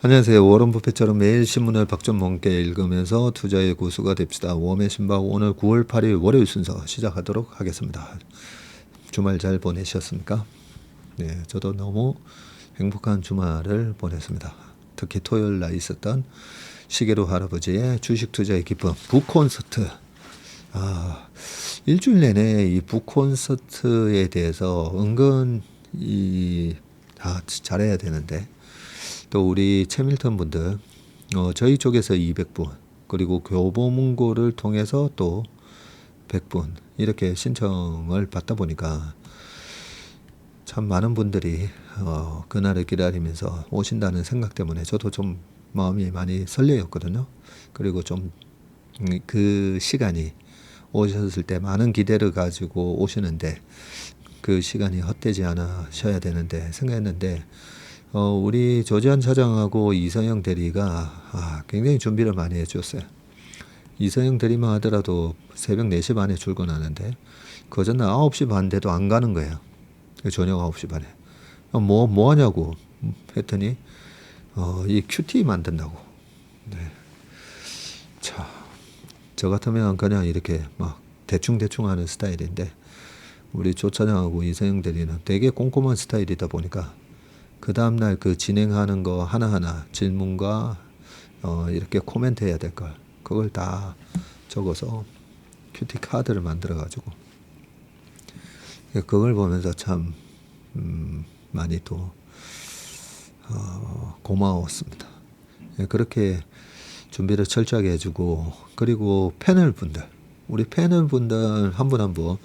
안녕하세요. 워런 버핏처럼 매일 신문을 박전mon께 읽으면서 투자의 고수가 됩시다. 웜의 신박 오늘 9월 8일 월요일 순서 시작하도록 하겠습니다. 주말 잘 보내셨습니까? 네, 저도 너무 행복한 주말을 보냈습니다. 특히 토요일 날 있었던 시계로 할아버지의 주식 투자의 기쁨 북콘서트. 일주일 내내 이 북콘서트에 대해서 은근 잘해야 되는데 또 우리 채밀턴 분들 저희 쪽에서 200분 그리고 교보문고를 통해서 또 100분 이렇게 신청을 받다 보니까 참 많은 분들이 그날을 기다리면서 오신다는 생각 때문에 저도 좀 마음이 많이 설레었거든요. 그리고 좀 그 시간이 오셨을 때 많은 기대를 가지고 오시는데 그 시간이 헛되지 않으셔야 되는데 생각했는데 우리 조지한 차장하고 이서영 대리가 굉장히 준비를 많이 해줬어요. 이서영 대리만 하더라도 새벽 4시 반에 출근하는데 그 전날 9시 반 돼도 안 가는 거예요. 저녁 9시 반에. 뭐 하냐고 했더니 이 큐티 만든다고. 네. 자, 저 같으면 그냥 이렇게 막 대충 하는 스타일인데 우리 조 차장하고 이서영 대리는 되게 꼼꼼한 스타일이다 보니까 그 다음날 그 진행하는 거 하나하나 질문과 이렇게 코멘트 해야 될 걸 그걸 다 적어서 큐티 카드를 만들어 가지고 그걸 보면서 참 많이 또 고마웠습니다. 그렇게 준비를 철저하게 해주고 그리고 우리 패널 분들 한 분 한 분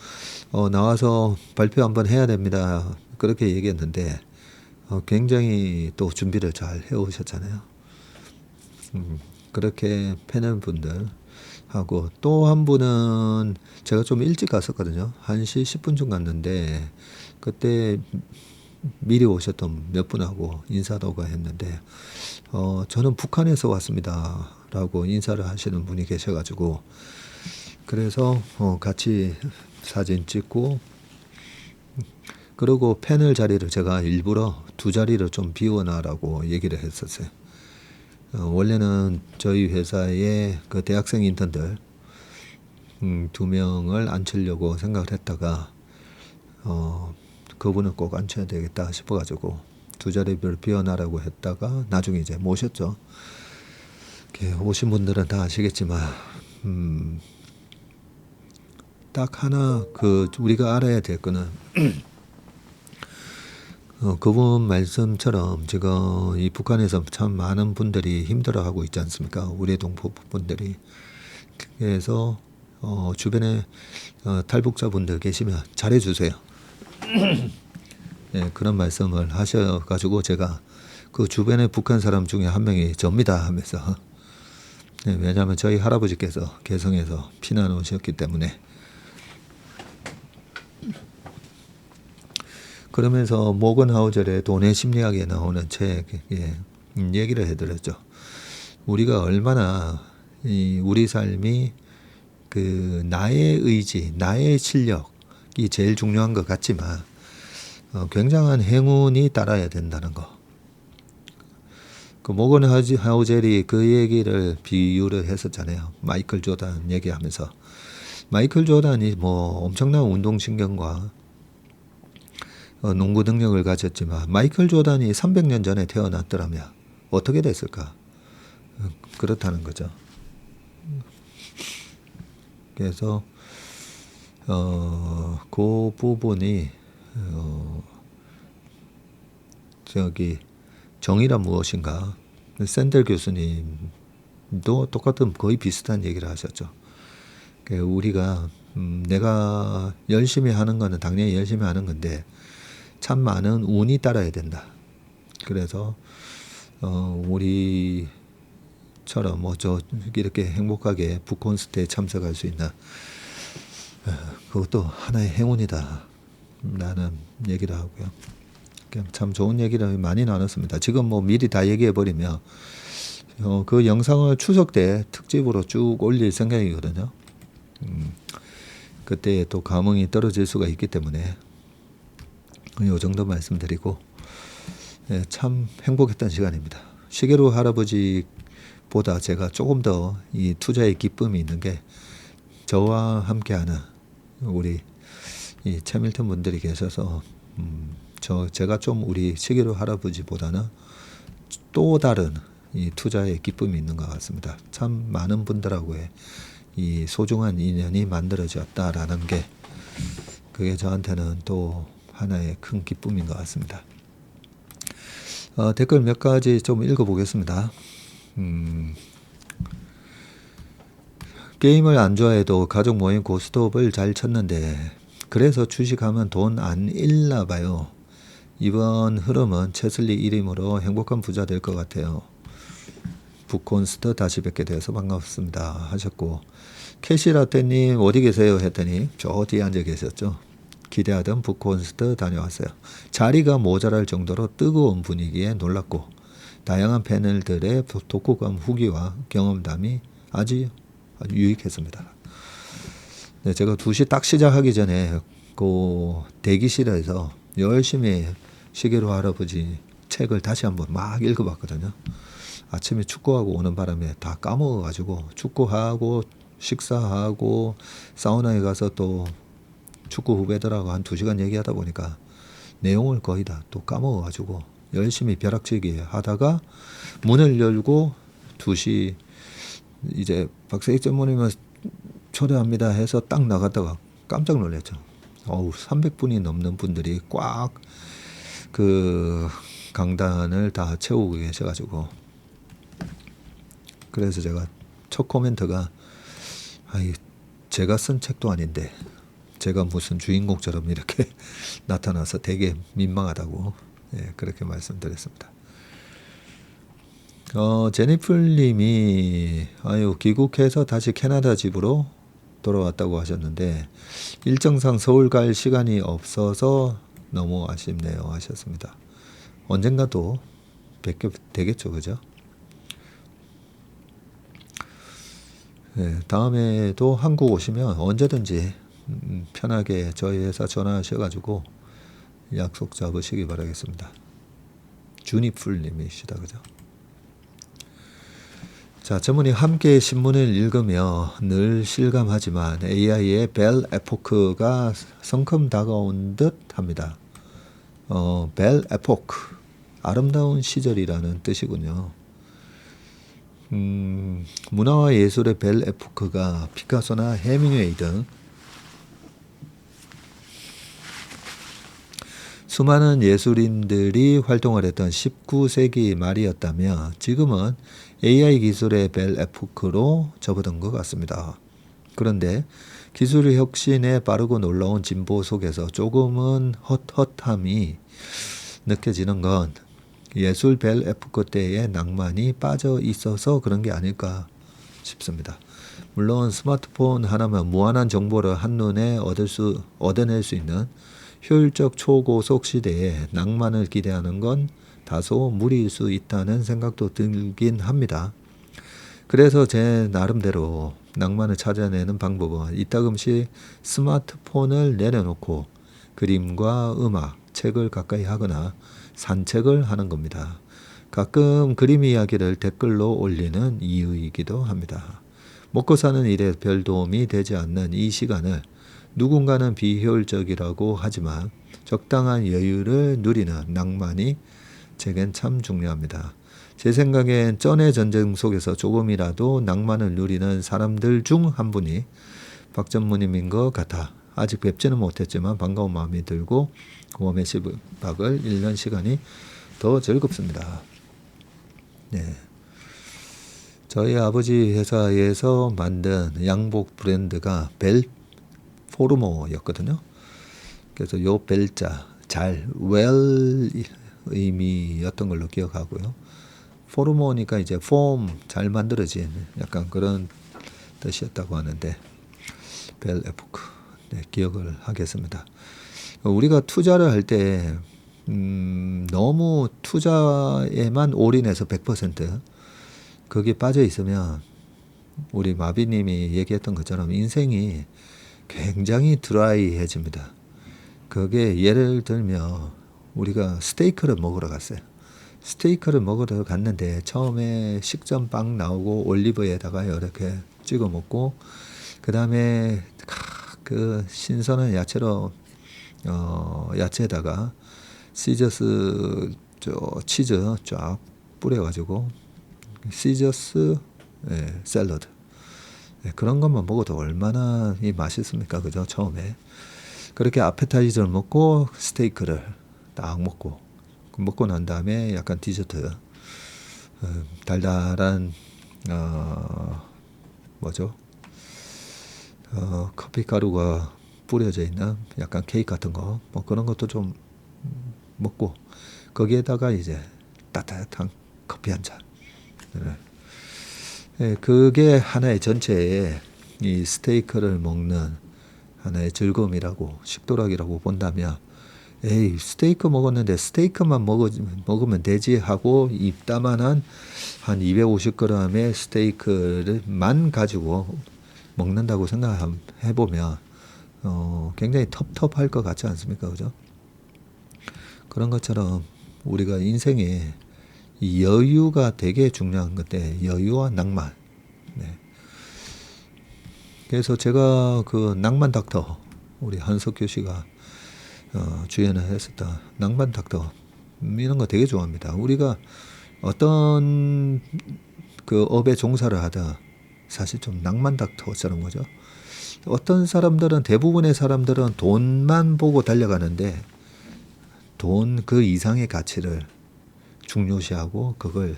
나와서 발표 한번 해야 됩니다. 그렇게 얘기했는데 굉장히 또 준비를 잘 해오셨잖아요. 그렇게 패널 분들 하고 또 한 분은 제가 좀 일찍 갔었거든요. 1시 10분쯤 갔는데 그때 미리 오셨던 몇 분하고 인사도 했는데 저는 북한에서 왔습니다 라고 인사를 하시는 분이 계셔가지고 그래서 같이 사진 찍고 그리고 패널 자리를 제가 일부러 2자리를 좀 비워놔라고 얘기를 했었어요. 원래는 저희 회사의 그 대학생 인턴들 2명을 앉히려고 생각을 했다가 그분을 꼭 앉혀야 되겠다 싶어가지고 2자리를 비워놔라고 했다가 나중에 이제 모셨죠. 오신 분들은 다 아시겠지만 딱 하나 우리가 알아야 될 거는 그분 말씀처럼 지금 이 북한에서 참 많은 분들이 힘들어하고 있지 않습니까? 우리 동포 분들이. 그래서 주변에 탈북자분들 계시면 잘해주세요. 네, 그런 말씀을 하셔가지고 제가 그 주변에 북한 사람 중에 한 명이 접니다 하면서 네, 왜냐하면 저희 할아버지께서 개성에서 피난 오셨기 때문에 그러면서 모건 하우젤의 돈의 심리학에 나오는 책에 얘기를 해드렸죠. 우리가 얼마나 우리 삶이 그 나의 의지, 나의 실력이 제일 중요한 것 같지만 굉장한 행운이 따라야 된다는 거. 그 모건 하우젤이 그 얘기를 비유를 했었잖아요. 마이클 조단 얘기하면서 마이클 조단이 뭐 엄청난 운동신경과 농구 능력을 가졌지만 마이클 조단이 300년 전에 태어났더라면 어떻게 됐을까? 그렇다는 거죠. 그래서 그 부분이 저기 정의란 무엇인가? 샌델 교수님도 똑같은 거의 비슷한 얘기를 하셨죠. 우리가 내가 열심히 하는 거는 당연히 열심히 하는 건데 참 많은 운이 따라야 된다. 그래서 우리처럼 이렇게 행복하게 북콘서트에 참석할 수 있는 그것도 하나의 행운이다. 라는 얘기를 하고요. 참 좋은 얘기를 많이 나눴습니다. 지금 뭐 미리 다 얘기해 버리면 그 영상을 추석 때 특집으로 쭉 올릴 생각이거든요. 그때 또 감흥이 떨어질 수가 있기 때문에 이 정도 말씀드리고 참 행복했던 시간입니다. 시계로 할아버지보다 제가 조금 더 이 투자의 기쁨이 있는 게 저와 함께하는 우리 이 채밀턴 분들이 계셔서 제가 좀 우리 시계로 할아버지보다는 또 다른 이 투자의 기쁨이 있는 것 같습니다. 참 많은 분들하고의 이 소중한 인연이 만들어졌다라는 게 그게 저한테는 또 하나의 큰 기쁨인 것 같습니다. 댓글 몇 가지 좀 읽어보겠습니다. 게임을 안 좋아해도 가족 모임 고스톱을 잘 쳤는데 그래서 주식하면 돈 안 잃나 봐요. 이번 흐름은 채슬리 이름으로 행복한 부자 될 것 같아요. 북콘스트 다시 뵙게 되어서 반갑습니다 하셨고, 캐시라떼님 어디 계세요 했더니 저 뒤에 앉아 계셨죠. 기대하던 북콘스트 다녀왔어요. 자리가 모자랄 정도로 뜨거운 분위기에 놀랐고 다양한 패널들의 독후감 후기와 경험담이 아주 유익했습니다. 네, 제가 2시 딱 시작하기 전에 그 대기실에서 열심히 시계로 할아버지 책을 다시 한번 막 읽어봤거든요. 아침에 축구하고 오는 바람에 다 까먹어가지고 축구하고 식사하고 사우나에 가서 또 축구 후배들하고 한 2시간 얘기하다 보니까 내용을 거의 다 또 까먹어가지고 열심히 벼락치기 하다가 문을 열고 2시 이제 박세익 전무님을 초대합니다 해서 딱 나갔다가 깜짝 놀랐죠. 300분이 넘는 분들이 꽉 그 강단을 다 채우고 계셔가지고, 그래서 제가 첫 코멘트가 제가 쓴 책도 아닌데 제가 무슨 주인공처럼 이렇게 나타나서 되게 민망하다고, 예, 그렇게 말씀드렸습니다. 제니풀님이 귀국해서 다시 캐나다 집으로 돌아왔다고 하셨는데 일정상 서울 갈 시간이 없어서 너무 아쉽네요 하셨습니다. 언젠가 또 뵙게 되겠죠, 그죠? 네, 다음에도 한국 오시면 언제든지 편하게 저희 회사 전화하셔가지고 약속 잡으시기 바라겠습니다. 주니풀님이시다, 그죠? 자, 전문이 함께 신문을 읽으며 늘 실감하지만 AI의 벨 에포크가 성큼 다가온 듯 합니다. 벨 에포크, 아름다운 시절이라는 뜻이군요. 문화와 예술의 벨 에포크가 피카소나 해밍웨이 등 수많은 예술인들이 활동을 했던 19세기 말이었다면 지금은 AI 기술의 벨 에포크로 접어든 것 같습니다. 그런데 기술 혁신의 빠르고 놀라운 진보 속에서 조금은 헛헛함이 느껴지는 건 예술 벨 에포크 때의 낭만이 빠져 있어서 그런 게 아닐까 싶습니다. 물론 스마트폰 하나면 무한한 정보를 한눈에 얻어낼 수 있는 효율적 초고속 시대에 낭만을 기대하는 건 다소 무리일 수 있다는 생각도 들긴 합니다. 그래서 제 나름대로 낭만을 찾아내는 방법은 이따금씩 스마트폰을 내려놓고 그림과 음악, 책을 가까이 하거나 산책을 하는 겁니다. 가끔 그림 이야기를 댓글로 올리는 이유이기도 합니다. 먹고 사는 일에 별 도움이 되지 않는 이 시간을 누군가는 비효율적이라고 하지만 적당한 여유를 누리는 낭만이 제겐 참 중요합니다. 제 생각엔 쩐의 전쟁 속에서 조금이라도 낭만을 누리는 사람들 중 한 분이 박 전무님인 것 같아 아직 뵙지는 못했지만 반가운 마음이 들고 고음의 시박을 읽는 시간이 더 즐겁습니다. 네. 저희 아버지 회사에서 만든 양복 브랜드가 벨 포르모였거든요. 그래서 요 벨자 잘 웰 의미였던 걸로 기억하고요. 포르모니까 이제 폼 잘 만들어진 약간 그런 뜻이었다고 하는데 벨 에포크, 네, 기억을 하겠습니다. 우리가 투자를 할 때 너무 투자에만 올인해서 100% 거기에 빠져 있으면 우리 마비님이 얘기했던 것처럼 인생이 굉장히 드라이해집니다. 그게 예를 들면 우리가 스테이크를 먹으러 갔어요. 스테이크를 먹으러 갔는데 처음에 식전 빵 나오고 올리브에다가 이렇게 찍어 먹고 그 다음에 그 신선한 야채로 야채에다가 시저스 치즈 쫙 뿌려가지고 시저스 샐러드 그런 것만 먹어도 얼마나 맛있습니까, 그죠? 처음에 그렇게 아페타이저를 먹고 스테이크를 딱 먹고 난 다음에 약간 디저트 달달한 뭐죠? 커피 가루가 뿌려져 있는 약간 케이크 같은 거 뭐 그런 것도 좀 먹고 거기에다가 이제 따뜻한 커피 한 잔. 그게 하나의 전체의 이 스테이크를 먹는 하나의 즐거움이라고 식도락이라고 본다면 에이 스테이크 먹었는데 스테이크만 먹으면 되지 하고 입다만한 한 250g의 스테이크를만 가지고 먹는다고 생각해보면 굉장히 텁텁할 것 같지 않습니까? 그죠? 그런 것처럼 우리가 인생에 이 여유가 되게 중요한 건데 여유와 낭만. 네. 그래서 제가 그 낭만 닥터 우리 한석규 씨가 주연을 했었던 낭만 닥터 이런 거 되게 좋아합니다. 우리가 어떤 그 업에 종사를 하다 사실 좀 낭만 닥터처럼 거죠. 어떤 사람들은 대부분의 사람들은 돈만 보고 달려가는데 돈 그 이상의 가치를 중요시하고 그걸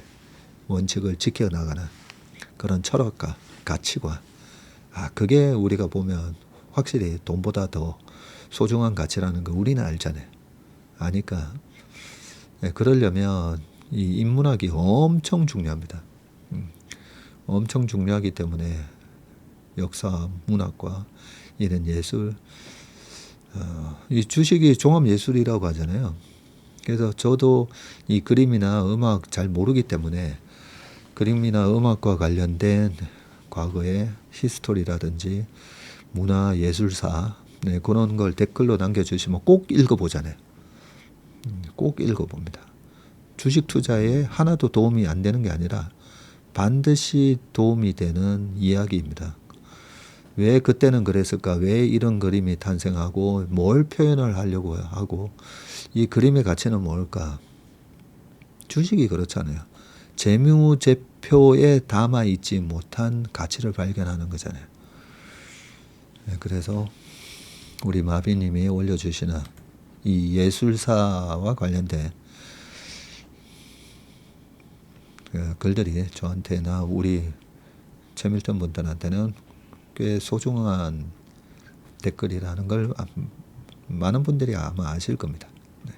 원칙을 지켜나가는 그런 철학과 가치관. 그게 우리가 보면 확실히 돈보다 더 소중한 가치라는 거 우리는 알잖아요. 아니까 그러려면 이 인문학이 엄청 중요합니다. 엄청 중요하기 때문에 역사, 문학과 이런 예술, 이 주식이 종합예술이라고 하잖아요. 그래서 저도 이 그림이나 음악 잘 모르기 때문에 그림이나 음악과 관련된 과거의 히스토리라든지 문화, 예술사 그런 걸 댓글로 남겨주시면 꼭 읽어보잖아요. 꼭 읽어봅니다. 주식 투자에 하나도 도움이 안 되는 게 아니라 반드시 도움이 되는 이야기입니다. 왜 그때는 그랬을까? 왜 이런 그림이 탄생하고 뭘 표현을 하려고 하고 이 그림의 가치는 뭘까? 주식이 그렇잖아요. 재무제표에 담아있지 못한 가치를 발견하는 거잖아요. 그래서 우리 마비님이 올려주시는 이 예술사와 관련된 글들이 저한테나 우리 최밀턴 분들한테는 꽤 소중한 댓글이라는 걸 많은 분들이 아마 아실 겁니다. 네.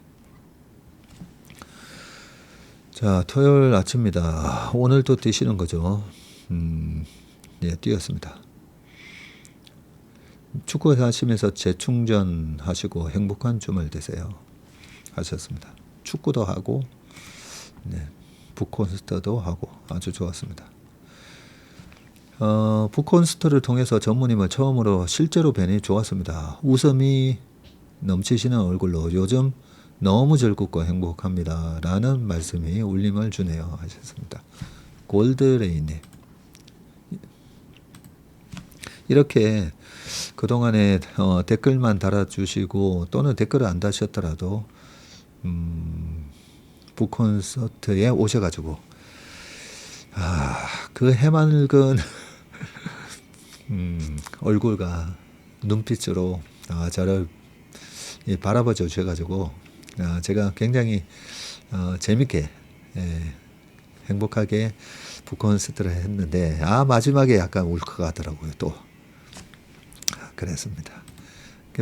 자, 토요일 아침입니다. 오늘도 뛰시는 거죠? 네, 뛰었습니다. 축구 하시면서 재충전하시고 행복한 주말 되세요. 하셨습니다. 축구도 하고, 네, 북콘서트도 하고 아주 좋았습니다. 북콘서트를 통해서 전무님을 처음으로 실제로 뵈니 좋았습니다. 웃음이 넘치시는 얼굴로 요즘 너무 즐겁고 행복합니다. 라는 말씀이 울림을 주네요. 하셨습니다. 골드레인님. 이렇게 그동안에 댓글만 달아주시고 또는 댓글을 안 다셨더라도 북콘서트에 오셔가지고 그 해맑은 얼굴과 눈빛으로 저를 바라봐 주셔가지고 제가 굉장히 재밌게 행복하게 북콘서트를 했는데 마지막에 약간 울컥하더라고요. 또 그랬습니다.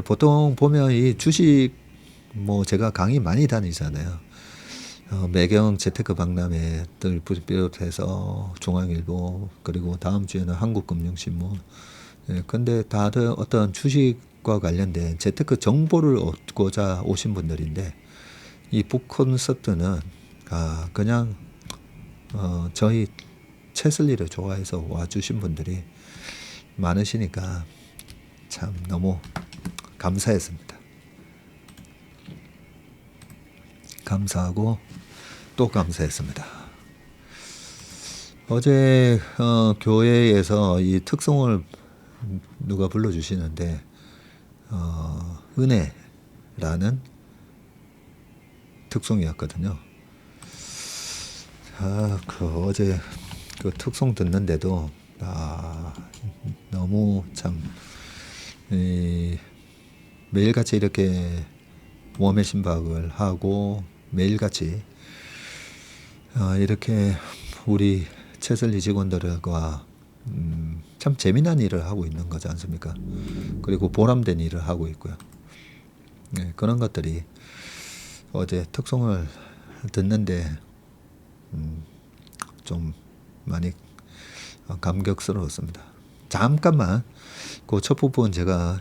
보통 보면 이 주식 뭐 제가 강의 많이 다니잖아요. 매경 재테크 박람회들 비롯해서 중앙일보 그리고 다음 주에는 한국금융신문. 근데 다들 어떤 주식과 관련된 재테크 정보를 얻고자 오신 분들인데 이 북콘서트는 그냥 저희 채슬리를 좋아해서 와주신 분들이 많으시니까 참 너무 감사했습니다. 감사하고 또 감사했습니다. 어제 교회에서 이 특송을 누가 불러주시는데 은혜라는 특송이었거든요. 어제 그 특송 듣는데도 너무 참 매일같이 이렇게 웜의 신박을 하고 매일같이 이렇게 우리 채슬리 직원들과 참 재미난 일을 하고 있는 거지 않습니까? 그리고 보람된 일을 하고 있고요. 네, 그런 것들이 어제 특송을 듣는데 좀 많이 감격스러웠습니다. 잠깐만 그 첫 부분 제가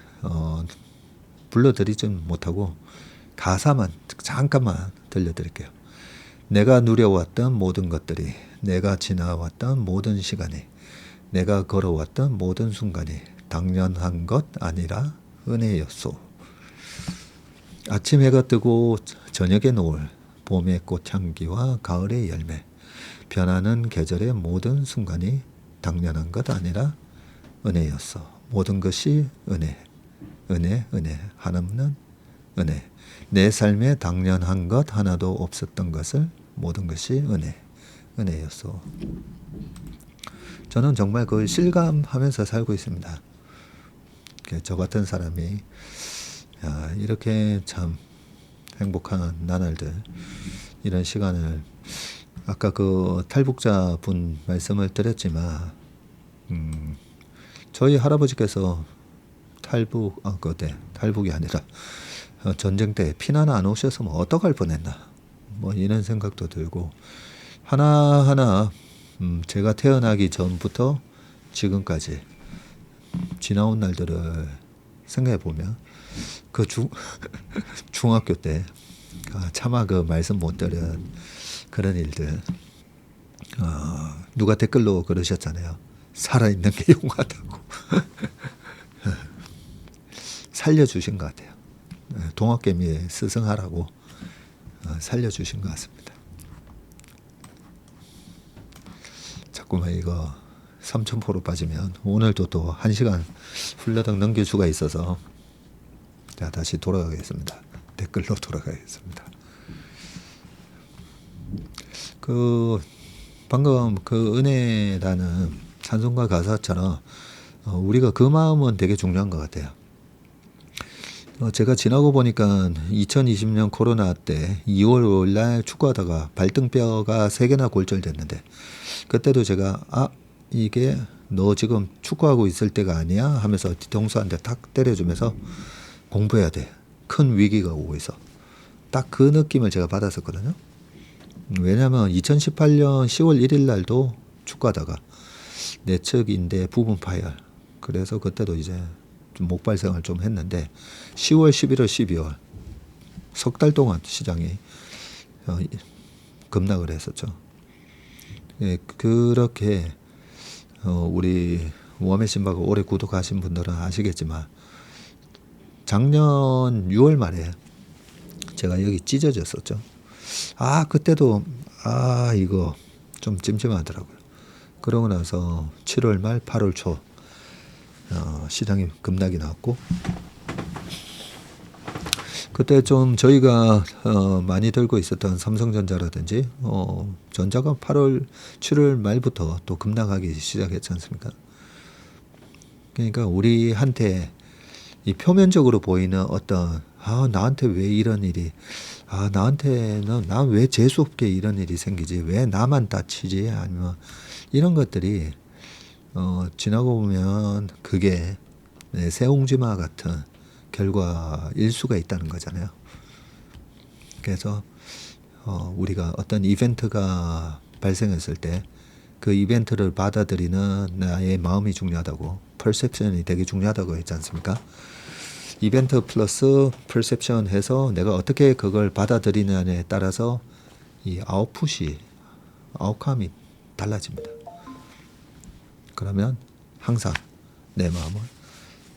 불러드리진 못하고 가사만 잠깐만 들려드릴게요. 내가 누려왔던 모든 것들이, 내가 지나왔던 모든 시간이, 내가 걸어왔던 모든 순간이 당연한 것 아니라 은혜였소. 아침 해가 뜨고 저녁의 노을, 봄의 꽃향기와 가을의 열매, 변하는 계절의 모든 순간이 당연한 것 아니라 은혜였어. 모든 것이 은혜, 은혜, 은혜, 한없는 은혜. 내 삶에 당연한 것 하나도 없었던 것을 모든 것이 은혜, 은혜였어. 저는 정말 그걸 실감하면서 살고 있습니다. 저 같은 사람이 이렇게 참 행복한 나날들, 이런 시간을 아까 그 탈북자 분 말씀을 드렸지만 저희 할아버지께서 탈북이 아니라 전쟁 때 피난 안 오셨으면 어떡할 뻔했나, 뭐 이런 생각도 들고 하나하나 제가 태어나기 전부터 지금까지 지나온 날들을 생각해 보면 그 중학교 때 차마 그 말씀 못 드린 그런 일들, 누가 댓글로 그러셨잖아요. 살아있는 게 용하다고. 살려주신 것 같아요. 동학개미에 스승하라고 살려주신 것 같습니다. 자꾸만 이거 삼천포로 빠지면 오늘도 또 1시간 훌러덩 넘길 수가 있어서 자, 다시 돌아가겠습니다. 댓글로 돌아가겠습니다. 방금 그 은혜라는 찬송가 가사처럼 우리가 그 마음은 되게 중요한 것 같아요. 제가 지나고 보니까 2020년 코로나 때 2월 5일 날 축구하다가 발등뼈가 3개나 골절됐는데, 그때도 제가 이게 너 지금 축구하고 있을 때가 아니야 하면서 뒤통수한테 탁 때려주면서 공부해야 돼. 큰 위기가 오고 있어. 딱 그 느낌을 제가 받았었거든요. 왜냐하면 2018년 10월 1일 날도 축구하다가 내측 인대 부분 파열, 그래서 그때도 이제 좀 목발 생활을 좀 했는데 10월, 11월, 12월 석 달 동안 시장이 급락을 했었죠. 예, 그렇게 우리 웜의 신박을 오래 구독하신 분들은 아시겠지만 작년 6월 말에 제가 여기 찢어졌었죠. 그때도 이거 좀 찜찜하더라고요. 그러고 나서 7월 말 8월 초 시장이 급락이 나왔고, 그때 좀 저희가 많이 들고 있었던 삼성전자라든지 전자가 7월 말부터 또 급락하기 시작했지 않습니까? 그러니까 우리한테 이 표면적으로 보이는 어떤 나한테 왜 이런 일이, 나한테는 난 왜 재수 없게 이런 일이 생기지, 왜 나만 다치지, 아니면 이런 것들이 지나고 보면 그게 새옹지마 같은 결과일 수가 있다는 거잖아요. 그래서 우리가 어떤 이벤트가 발생했을 때 그 이벤트를 받아들이는 나의 마음이 중요하다고, 퍼셉션이 되게 중요하다고 했지 않습니까? 이벤트 플러스 퍼셉션 해서 내가 어떻게 그걸 받아들이느냐에 따라서 이 아웃감이 달라집니다. 그러면 항상 내 마음은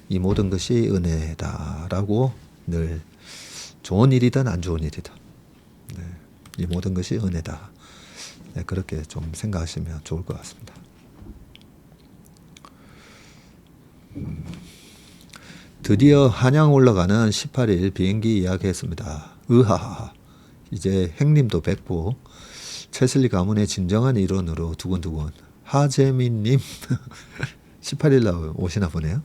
이 모든 것이 은혜다라고 늘 좋은 일이든 안 좋은 일이든 이 모든 것이 은혜다. 네, 그렇게 좀 생각하시면 좋을 것 같습니다. 드디어 한양 올라가는 18일 비행기 예약했습니다. 으하하. 이제 행님도 뵙고 최슬리 가문의 진정한 일원으로 두근두근. 하재민님 18일 날 오시나 보네요.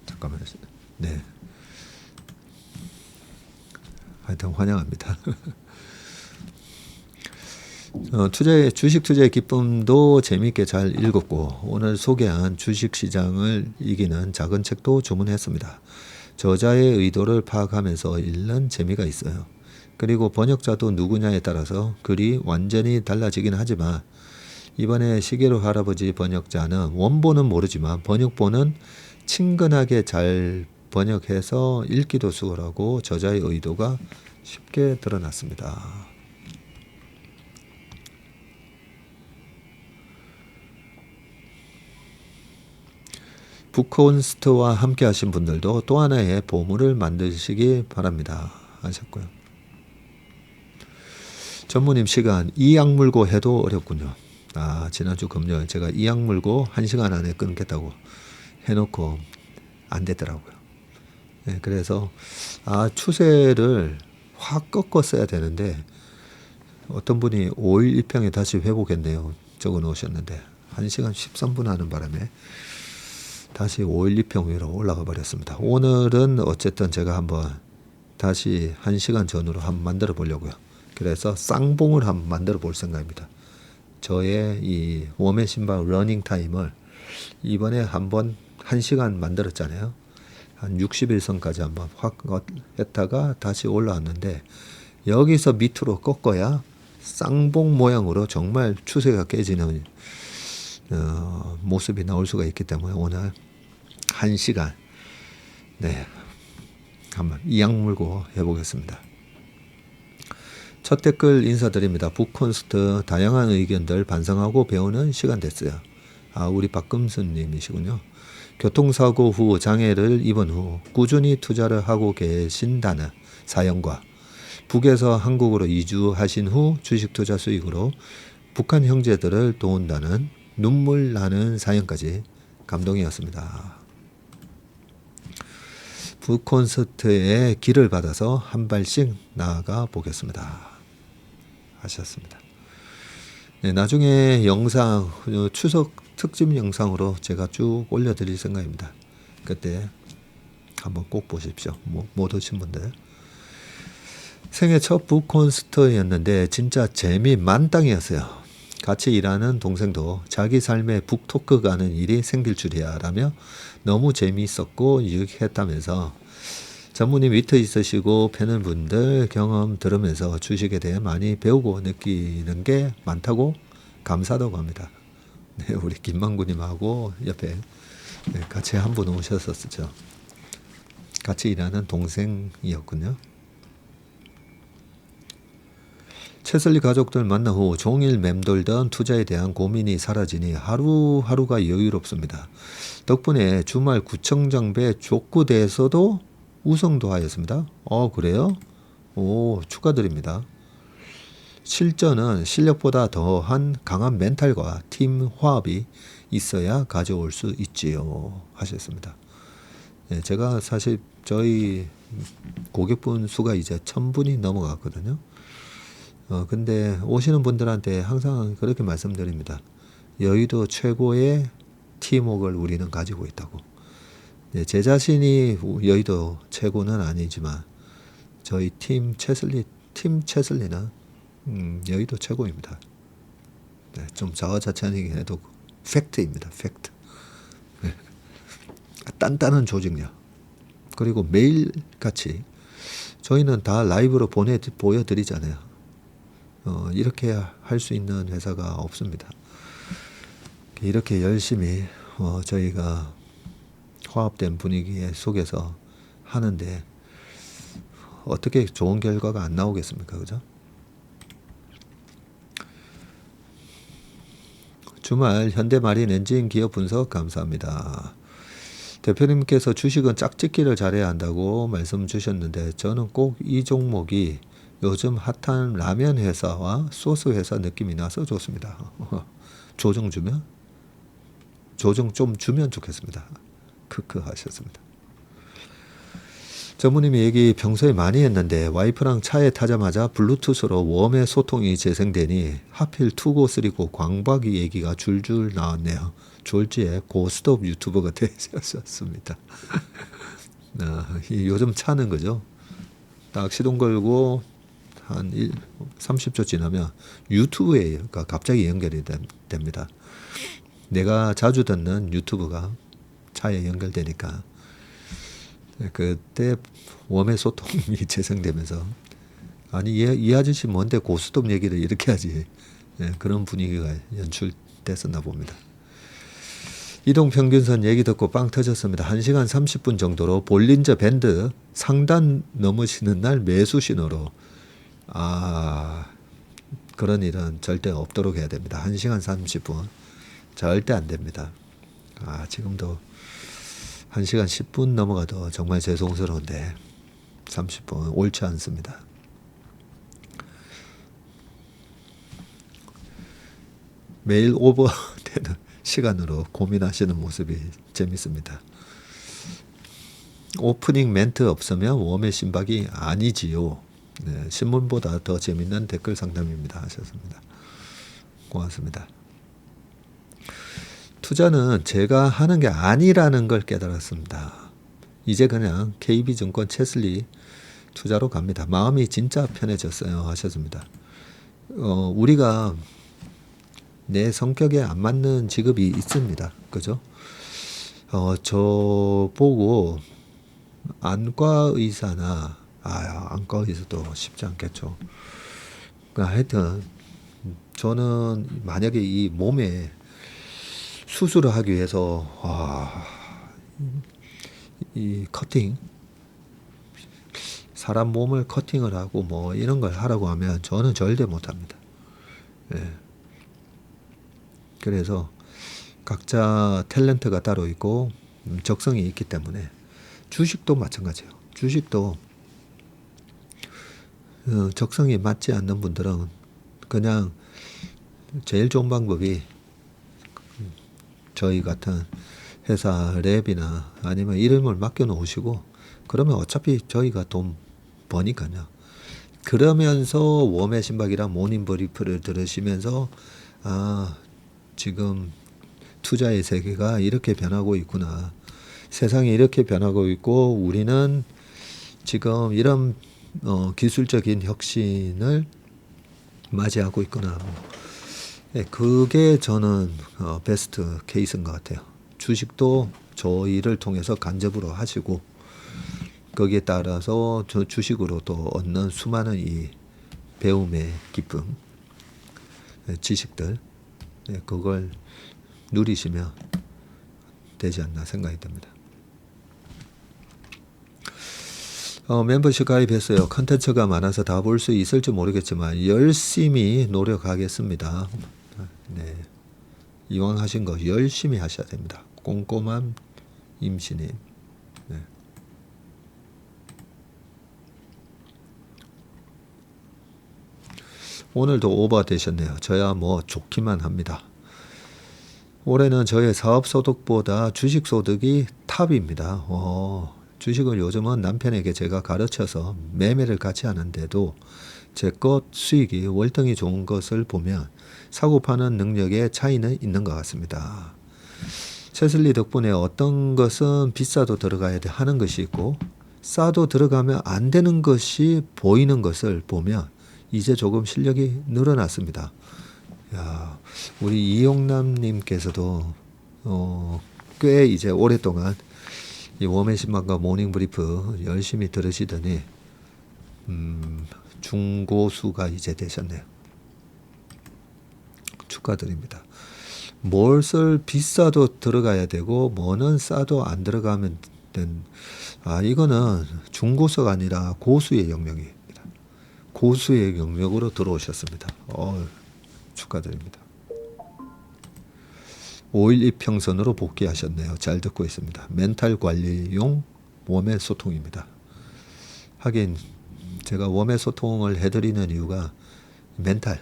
잠깐만요. 네. 하여튼 환영합니다. 주식 투자의 기쁨도 재미있게 잘 읽었고 오늘 소개한 주식시장을 이기는 작은 책도 주문했습니다. 저자의 의도를 파악하면서 읽는 재미가 있어요. 그리고 번역자도 누구냐에 따라서 글이 완전히 달라지긴 하지만 이번에 시계로 할아버지 번역자는 원본은 모르지만 번역본은 친근하게 잘 번역해서 읽기도 수월하고 저자의 의도가 쉽게 드러났습니다. 북콘스트와 함께 하신 분들도 또 하나의 보물을 만드시기 바랍니다. 하셨고요. 전무님 시간 이 약물고 해도 어렵군요. 지난주 금요일 제가 이 약물고 1시간 안에 끊겠다고 해놓고 안 되더라고요. 네, 그래서 추세를 확 꺾었어야 되는데 어떤 분이 5일 2평에 다시 회복했네요. 적어 놓으셨는데 1시간 13분 하는 바람에 다시 5일 2평 위로 올라가 버렸습니다. 오늘은 어쨌든 제가 한번 다시 1시간 전으로 한번 만들어 보려고요. 그래서 쌍봉을 한번 만들어 볼 생각입니다. 저의 이 웜의 신발 러닝 타임을 이번에 한번 1시간 만들었잖아요. 한 60일선까지 한번 확 했다가 다시 올라왔는데 여기서 밑으로 꺾어야 쌍봉 모양으로 정말 추세가 깨지는 모습이 나올 수가 있기 때문에 오늘 1시간 네 한번 이악 물고 해보겠습니다. 첫 댓글 인사드립니다. 북콘스트 다양한 의견들 반성하고 배우는 시간 됐어요. 우리 박금순 님이시군요. 교통사고 후 장애를 입은 후 꾸준히 투자를 하고 계신다는 사연과 북에서 한국으로 이주하신 후 주식 투자 수익으로 북한 형제들을 도운다는 눈물 나는 사연까지 감동이었습니다. 북콘서트의 길을 받아서 한 발씩 나아가 보겠습니다. 하셨습니다. 네, 나중에 영상 추석 특집 영상으로 제가 쭉 올려드릴 생각입니다. 그때 한번 꼭 보십시오. 못 오신 분들. 생애 첫 북콘서트였는데 진짜 재미 만땅이었어요. 같이 일하는 동생도 자기 삶에 북토크 가는 일이 생길 줄이야 라며 너무 재미있었고 유익했다면서 전무님 위트 있으시고 패는 분들 경험 들으면서 주식에 대해 많이 배우고 느끼는 게 많다고 감사하다고 합니다. 네, 우리 김만구님하고 옆에 같이 한 분 오셨었죠. 같이 일하는 동생이었군요. 최슬리 가족들 만난 후 종일 맴돌던 투자에 대한 고민이 사라지니 하루하루가 여유롭습니다. 덕분에 주말 구청장배 족구대에서도 우승도 하였습니다. 그래요? 축하드립니다. 실전은 실력보다 더한 강한 멘탈과 팀 화합이 있어야 가져올 수 있지요. 하셨습니다. 네, 제가 사실 저희 고객분 수가 이제 1000분이 넘어갔거든요. 근데 오시는 분들한테 항상 그렇게 말씀드립니다. 여의도 최고의 팀워크를 우리는 가지고 있다고. 네, 제 자신이 여의도 최고는 아니지만 저희 팀 최슬리는 여의도 최고입니다. 네, 좀 자화자찬이긴 해도 팩트입니다. 팩트. 네. 단단한 조직력. 그리고 매일같이 저희는 다 라이브로 보여드리잖아요. 이렇게 할 수 있는 회사가 없습니다. 이렇게 열심히 저희가 화합된 분위기 속에서 하는데 어떻게 좋은 결과가 안 나오겠습니까? 그죠? 주말 현대마린 엔진 기업 분석 감사합니다. 대표님께서 주식은 짝짓기를 잘해야 한다고 말씀 주셨는데 저는 꼭 이 종목이 요즘 핫한 라면 회사와 소스 회사 느낌이 나서 좋습니다. 조정 좀 주면 좋겠습니다. 크크 하셨습니다. 전무님이 얘기 평소에 많이 했는데 와이프랑 차에 타자마자 블루투스로 웜의 소통이 재생되니 하필 투고 쓰리고 광박이 얘기가 줄줄 나왔네요. 졸지에 고스톱 유튜버가 되셨습니다. 요즘 차는 거죠. 딱 시동 걸고 한 30초 지나면 유튜브가 갑자기 연결이 됩니다. 내가 자주 듣는 유튜브가 차에 연결되니까 그때 웜의 소통이 재생되면서 아니 이 아저씨 뭔데 고스톱 얘기를 이렇게 하지. 그런 분위기가 연출됐었나 봅니다. 이동평균선 얘기 듣고 빵 터졌습니다. 1시간 30분 정도로 볼린저 밴드 상단 넘으시는 날 매수 신호로 그런 일은 절대 없도록 해야 됩니다. 1시간 30분 절대 안 됩니다. 지금도 1시간 10분 넘어가도 정말 죄송스러운데 30분 옳지 않습니다. 매일 오버되는 시간으로 고민하시는 모습이 재밌습니다. 오프닝 멘트 없으면 웜의 신박이 아니지요. 네, 신문보다 더 재밌는 댓글 상담입니다 하셨습니다. 고맙습니다. 투자는 제가 하는 게 아니라는 걸 깨달았습니다. 이제 그냥 KB증권 채슬리 투자로 갑니다. 마음이 진짜 편해졌어요 하셨습니다. 우리가 내 성격에 안 맞는 직업이 있습니다. 그죠? 저 보고 안과 의사나 안과 의사도 쉽지 않겠죠. 하여튼 저는 만약에 이 몸에 수술을 하기 위해서 이 커팅 사람 몸을 커팅을 하고 뭐 이런 걸 하라고 하면 저는 절대 못합니다. 그래서 각자 탤런트가 따로 있고 적성이 있기 때문에 주식도 마찬가지예요. 주식도 적성이 맞지 않는 분들은 그냥 제일 좋은 방법이 저희 같은 회사 랩이나 아니면 이름을 맡겨 놓으시고 그러면 어차피 저희가 돈 버니까요. 그러면서 웜의 신박이랑 모닝 브리프를 들으시면서 지금 투자의 세계가 이렇게 변하고 있구나. 세상이 이렇게 변하고 있고 우리는 지금 이런 기술적인 혁신을 맞이하고 있구나. 그게 저는 베스트 케이스인 것 같아요. 주식도 저희를 통해서 간접으로 하시고 거기에 따라서 저 주식으로 또 얻는 수많은 이 배움의 기쁨, 지식들 그걸 누리시면 되지 않나 생각이 듭니다. 멤버십 가입했어요. 컨텐츠가 많아서 다 볼 수 있을지 모르겠지만 열심히 노력하겠습니다. 네, 이왕 하신 거 열심히 하셔야 됩니다. 꼼꼼한 임신님. 네. 오늘도 오버 되셨네요. 저야 뭐 좋기만 합니다. 올해는 저의 사업소득보다 주식소득이 탑입니다. 주식을 요즘은 남편에게 제가 가르쳐서 매매를 같이 하는데도 제 것 수익이 월등히 좋은 것을 보면 사고 파는 능력의 차이는 있는 것 같습니다. 채슬리 덕분에 어떤 것은 비싸도 들어가야 하는 것이 있고 싸도 들어가면 안 되는 것이 보이는 것을 보면 이제 조금 실력이 늘어났습니다. 우리 이용남님께서도 꽤 이제 오랫동안 이 웜의 신방과 모닝 브리프 열심히 들으시더니 중고수가 이제 되셨네요. 축하드립니다. 뭘 비싸도 들어가야 되고 뭐는 싸도 안 들어가면 이거는 중고수가 아니라 고수의 영역입니다. 고수의 영역으로 들어오셨습니다. 축하드립니다. 5일 이평선으로 복귀하셨네요. 잘 듣고 있습니다. 멘탈 관리용 웜의 소통입니다. 하긴 제가 웜의 소통을 해드리는 이유가 멘탈,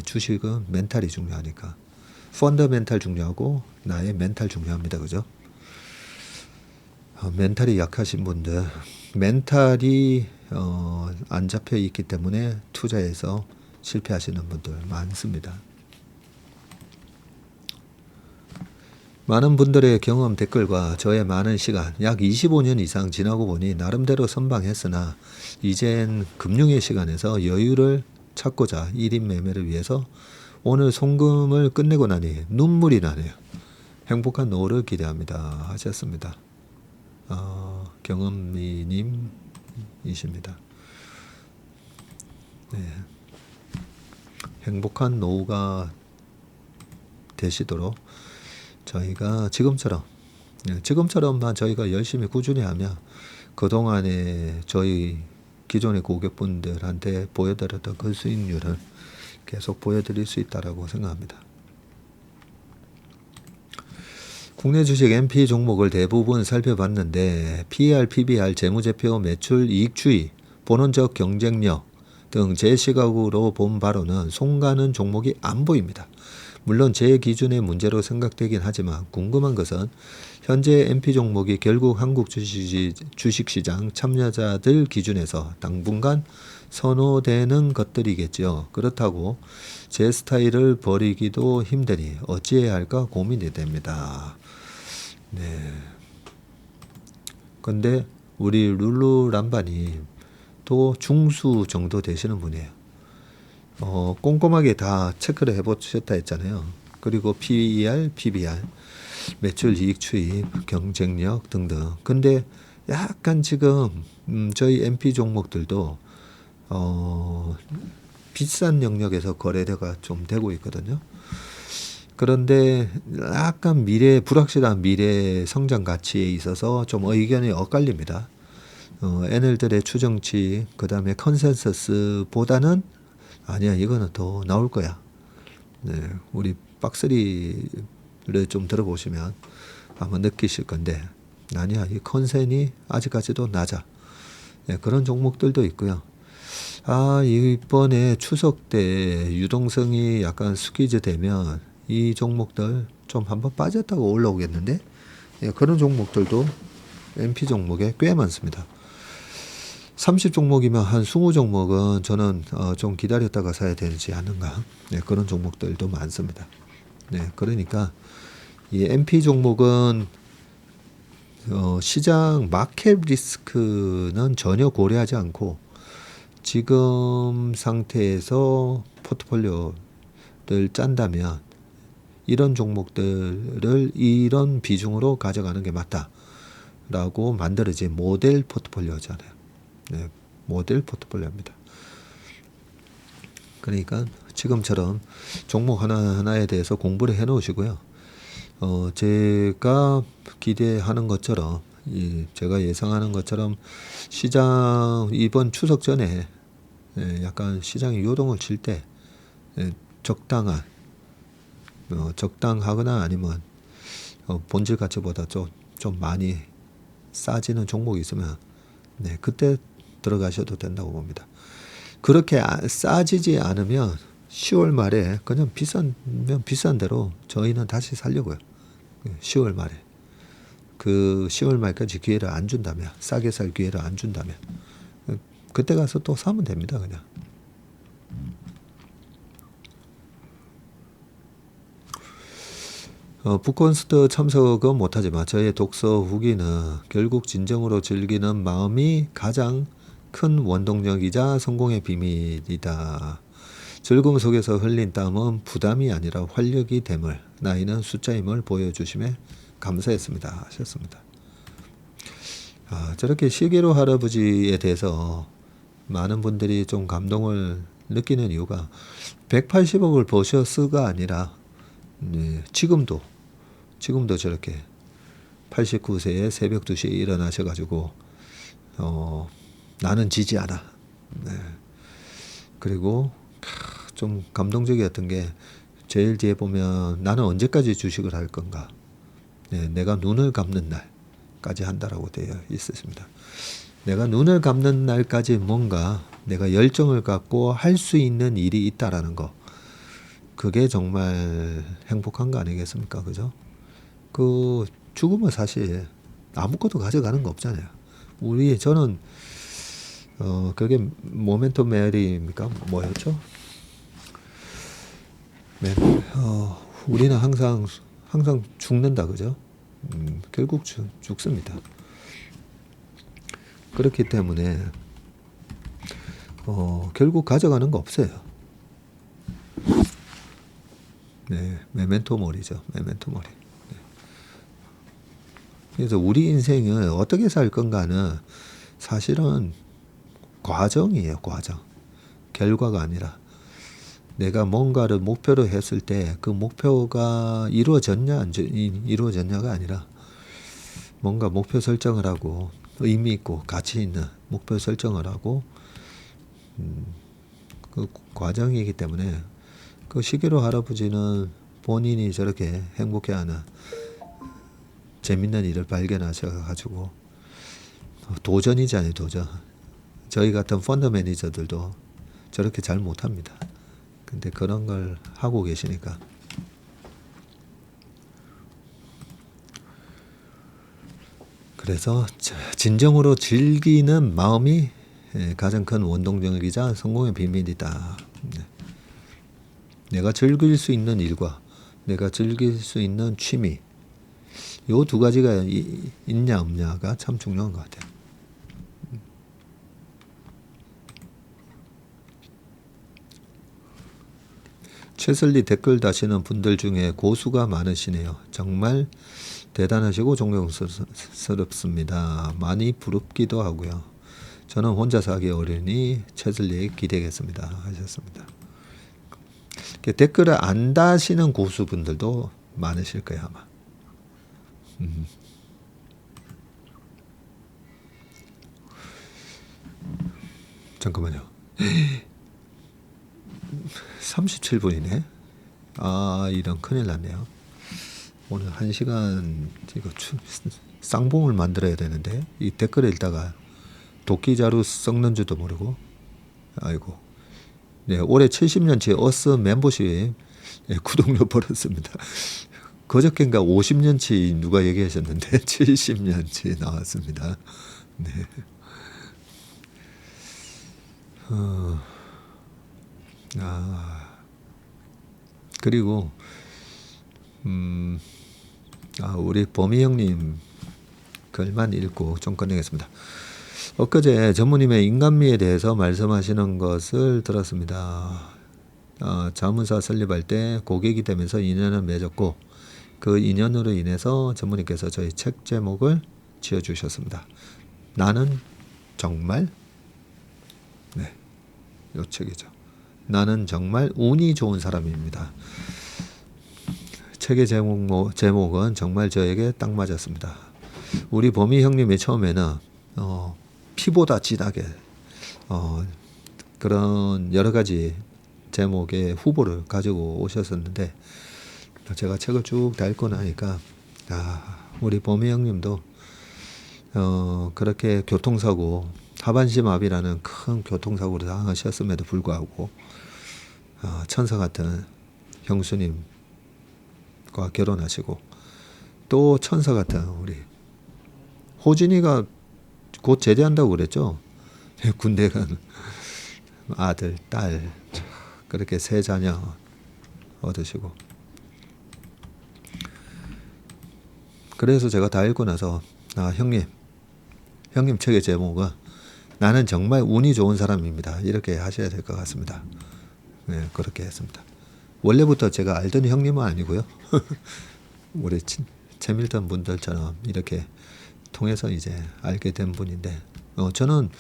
주식은 멘탈이 중요하니까. 펀더멘탈 중요하고 나의 멘탈 중요합니다. 그죠? 멘탈이 약하신 분들, 멘탈이 안 잡혀 있기 때문에 투자에서 실패하시는 분들 많습니다. 많은 분들의 경험 댓글과 저의 많은 시간, 약 25년 이상 지나고 보니 나름대로 선방했으나 이젠 금융의 시간에서 여유를 찾고자 1인 매매를 위해서 오늘 송금을 끝내고 나니 눈물이 나네요. 행복한 노후를 기대합니다. 하셨습니다. 경험미님이십니다. 네. 행복한 노후가 되시도록 저희가 지금처럼만 저희가 열심히 꾸준히 하면 그동안에 저희 기존의 고객분들한테 보여드렸던 그 수익률을 계속 보여드릴 수 있다고 생각합니다. 국내 주식 MP 종목을 대부분 살펴봤는데 PER, PBR, 재무제표, 매출, 이익추이, 본원적 경쟁력 등 제 시각으로 본 바로는 송가는 종목이 안 보입니다. 물론 제 기준의 문제로 생각되긴 하지만 궁금한 것은 현재 MP 종목이 결국 한국 주식시장 참여자들 기준에서 당분간 선호되는 것들이겠죠. 그렇다고 제 스타일을 버리기도 힘드니 어찌해야 할까 고민이 됩니다. 네. 근데 우리 룰루람바님 또 중수 정도 되시는 분이에요. 꼼꼼하게 다 체크를 해보셨다 했잖아요. 그리고 PER, PBR, 매출, 이익 추이, 경쟁력 등등. 근데 약간 지금 저희 MP 종목들도 비싼 영역에서 거래가 좀 되고 있거든요. 그런데 약간 불확실한 미래 성장 가치에 있어서 좀 의견이 엇갈립니다. 애널들의 추정치, 그 다음에 컨센서스보다는 아니야, 이거는 더 나올 거야. 네, 우리 박스리를 좀 들어보시면 아마 느끼실 건데, 아니야, 이 컨센이 아직까지도 낮아. 네, 그런 종목들도 있고요. 이번에 추석 때 유동성이 약간 스퀴즈 되면 이 종목들 좀 한번 빠졌다고 올라오겠는데, 예, 그런 종목들도 MP 종목에 꽤 많습니다. 30 종목이면 한 20 종목은 저는 좀 기다렸다가 사야 되지 않은가, 네, 그런 종목들도 많습니다. 네, 그러니까 이 MP 종목은 시장 마켓 리스크는 전혀 고려하지 않고 지금 상태에서 포트폴리오를 짠다면 이런 종목들을 이런 비중으로 가져가는 게 맞다라고 만들어진 모델 포트폴리오잖아요. 네, 모델 포트폴리오입니다. 그러니까 지금처럼 종목 하나하나에 대해서 공부를 해 놓으시고요. 제가 기대하는 것처럼, 제가 예상하는 것처럼 시장 이번 추석 전에 약간 시장이 요동을 칠 때 적당하거나 아니면 본질 가치보다 좀 많이 싸지는 종목이 있으면 네, 그때 들어가셔도 된다고 봅니다. 그렇게 싸지지 않으면 10월 말에 그냥 비싼 대로 저희는 다시 살려고요. 10월 말에. 그 10월 말까지 기회를 안 준다면, 싸게 살 기회를 안 준다면 그때 가서 또 사면 됩니다. 그냥. 북콘서트 참석은 못하지만 저의 독서 후기는 결국 진정으로 즐기는 마음이 가장 큰 원동력이자 성공의 비밀이다. 즐거움 속에서 흘린 땀은 부담이 아니라 활력이 됨을, 나이는 숫자임을 보여주심에 감사했습니다. 하셨습니다. 저렇게 시계로 할아버지에 대해서 많은 분들이 좀 감동을 느끼는 이유가 180억을 버셨어가 아니라 지금도 저렇게 89세에 새벽 2시에 일어나셔가지고 나는 지지 않아. 네. 그리고 좀 감동적이었던 게 제일 뒤에 보면 나는 언제까지 주식을 할 건가? 네, 내가 눈을 감는 날까지 한다라고 되어 있습니다. 내가 눈을 감는 날까지 뭔가 내가 열정을 갖고 할 수 있는 일이 있다라는 거. 그게 정말 행복한 거 아니겠습니까? 그죠? 그 죽으면 사실 아무것도 가져가는 거 없잖아요. 저는 그게 모멘토 메리입니까? 뭐였죠? 우리는 항상 죽는다, 그죠? 결국 죽습니다. 그렇기 때문에 결국 가져가는 거 없어요. 네, 메멘토 모리죠. 메멘토 모리. 네. 그래서 우리 인생을 어떻게 살 건가는 사실은 과정이에요. 과정. 결과가 아니라 내가 뭔가를 목표로 했을 때 그 목표가 이루어졌냐 안 이루어졌냐가 아니라 뭔가 목표 설정을 하고 의미 있고 가치 있는 목표 설정을 하고 그 과정이기 때문에 그 시계로 할아버지는 본인이 저렇게 행복해하는 재밌는 일을 발견하셔가지고 도전이잖아요. 도전. 저희 같은 펀드 매니저들도 저렇게 잘 못합니다. 근데 그런 걸 하고 계시니까 그래서 진정으로 즐기는 마음이 가장 큰 원동력이자 성공의 비밀이다. 내가 즐길 수 있는 일과 내가 즐길 수 있는 취미 요 두 가지가 있냐 없냐가 참 중요한 것 같아요. 최슬리 댓글 다시는 분들 중에 고수가 많으시네요. 정말 대단하시고 존경스럽습니다. 많이 부럽기도 하고요. 저는 혼자서 하기 어려우니 최슬리에 기대하겠습니다. 하셨습니다. 댓글을 안 다시는 고수분들도 많으실 거예요 아마. 잠깐만요. 37분이네. 이런 큰일 났네요. 오늘 1시간 이거 쌍봉을 만들어야 되는데 이 댓글 읽다가 도끼자루 썩는 줄도 모르고 아이고. 네, 올해 70년치 어스 멤버십 구독료 벌었습니다. 그저께인가 50년치 누가 얘기하셨는데 70년치 나왔습니다. 네. 그리고 우리 범희 형님 글만 읽고 좀 끝내겠습니다. 엊그제 전무님의 인간미에 대해서 말씀하시는 것을 들었습니다. 자문사 설립할 때 고객이 되면서 인연을 맺었고 그 인연으로 인해서 전무님께서 저희 책 제목을 지어주셨습니다. 나는 정말 네, 요 책이죠. 나는 정말 운이 좋은 사람입니다. 책의 제목은 정말 저에게 딱 맞았습니다. 우리 범희 형님이 처음에는 피보다 진하게 그런 여러 가지 제목의 후보를 가지고 오셨었는데 제가 책을 쭉 다 읽고 나니까 우리 범희 형님도 그렇게 교통사고 하반신마비라는 큰 교통사고를 당하셨음에도 불구하고 천사 같은 형수님과 결혼하시고 또 천사 같은 우리 호진이가 곧 제대한다고 그랬죠. 군대 간 아들, 딸 그렇게 세 자녀 얻으시고 그래서 제가 다 읽고 나서 형님 책의 제목은 나는 정말 운이 좋은 사람입니다. 이렇게 하셔야 될 것 같습니다. 네, 그렇게 했습니다. 원래부터 제가 알던 형님은 아니고요. 우리 채밀턴 분들처럼 이렇게 통해서 이제 알게 된 분인데 저는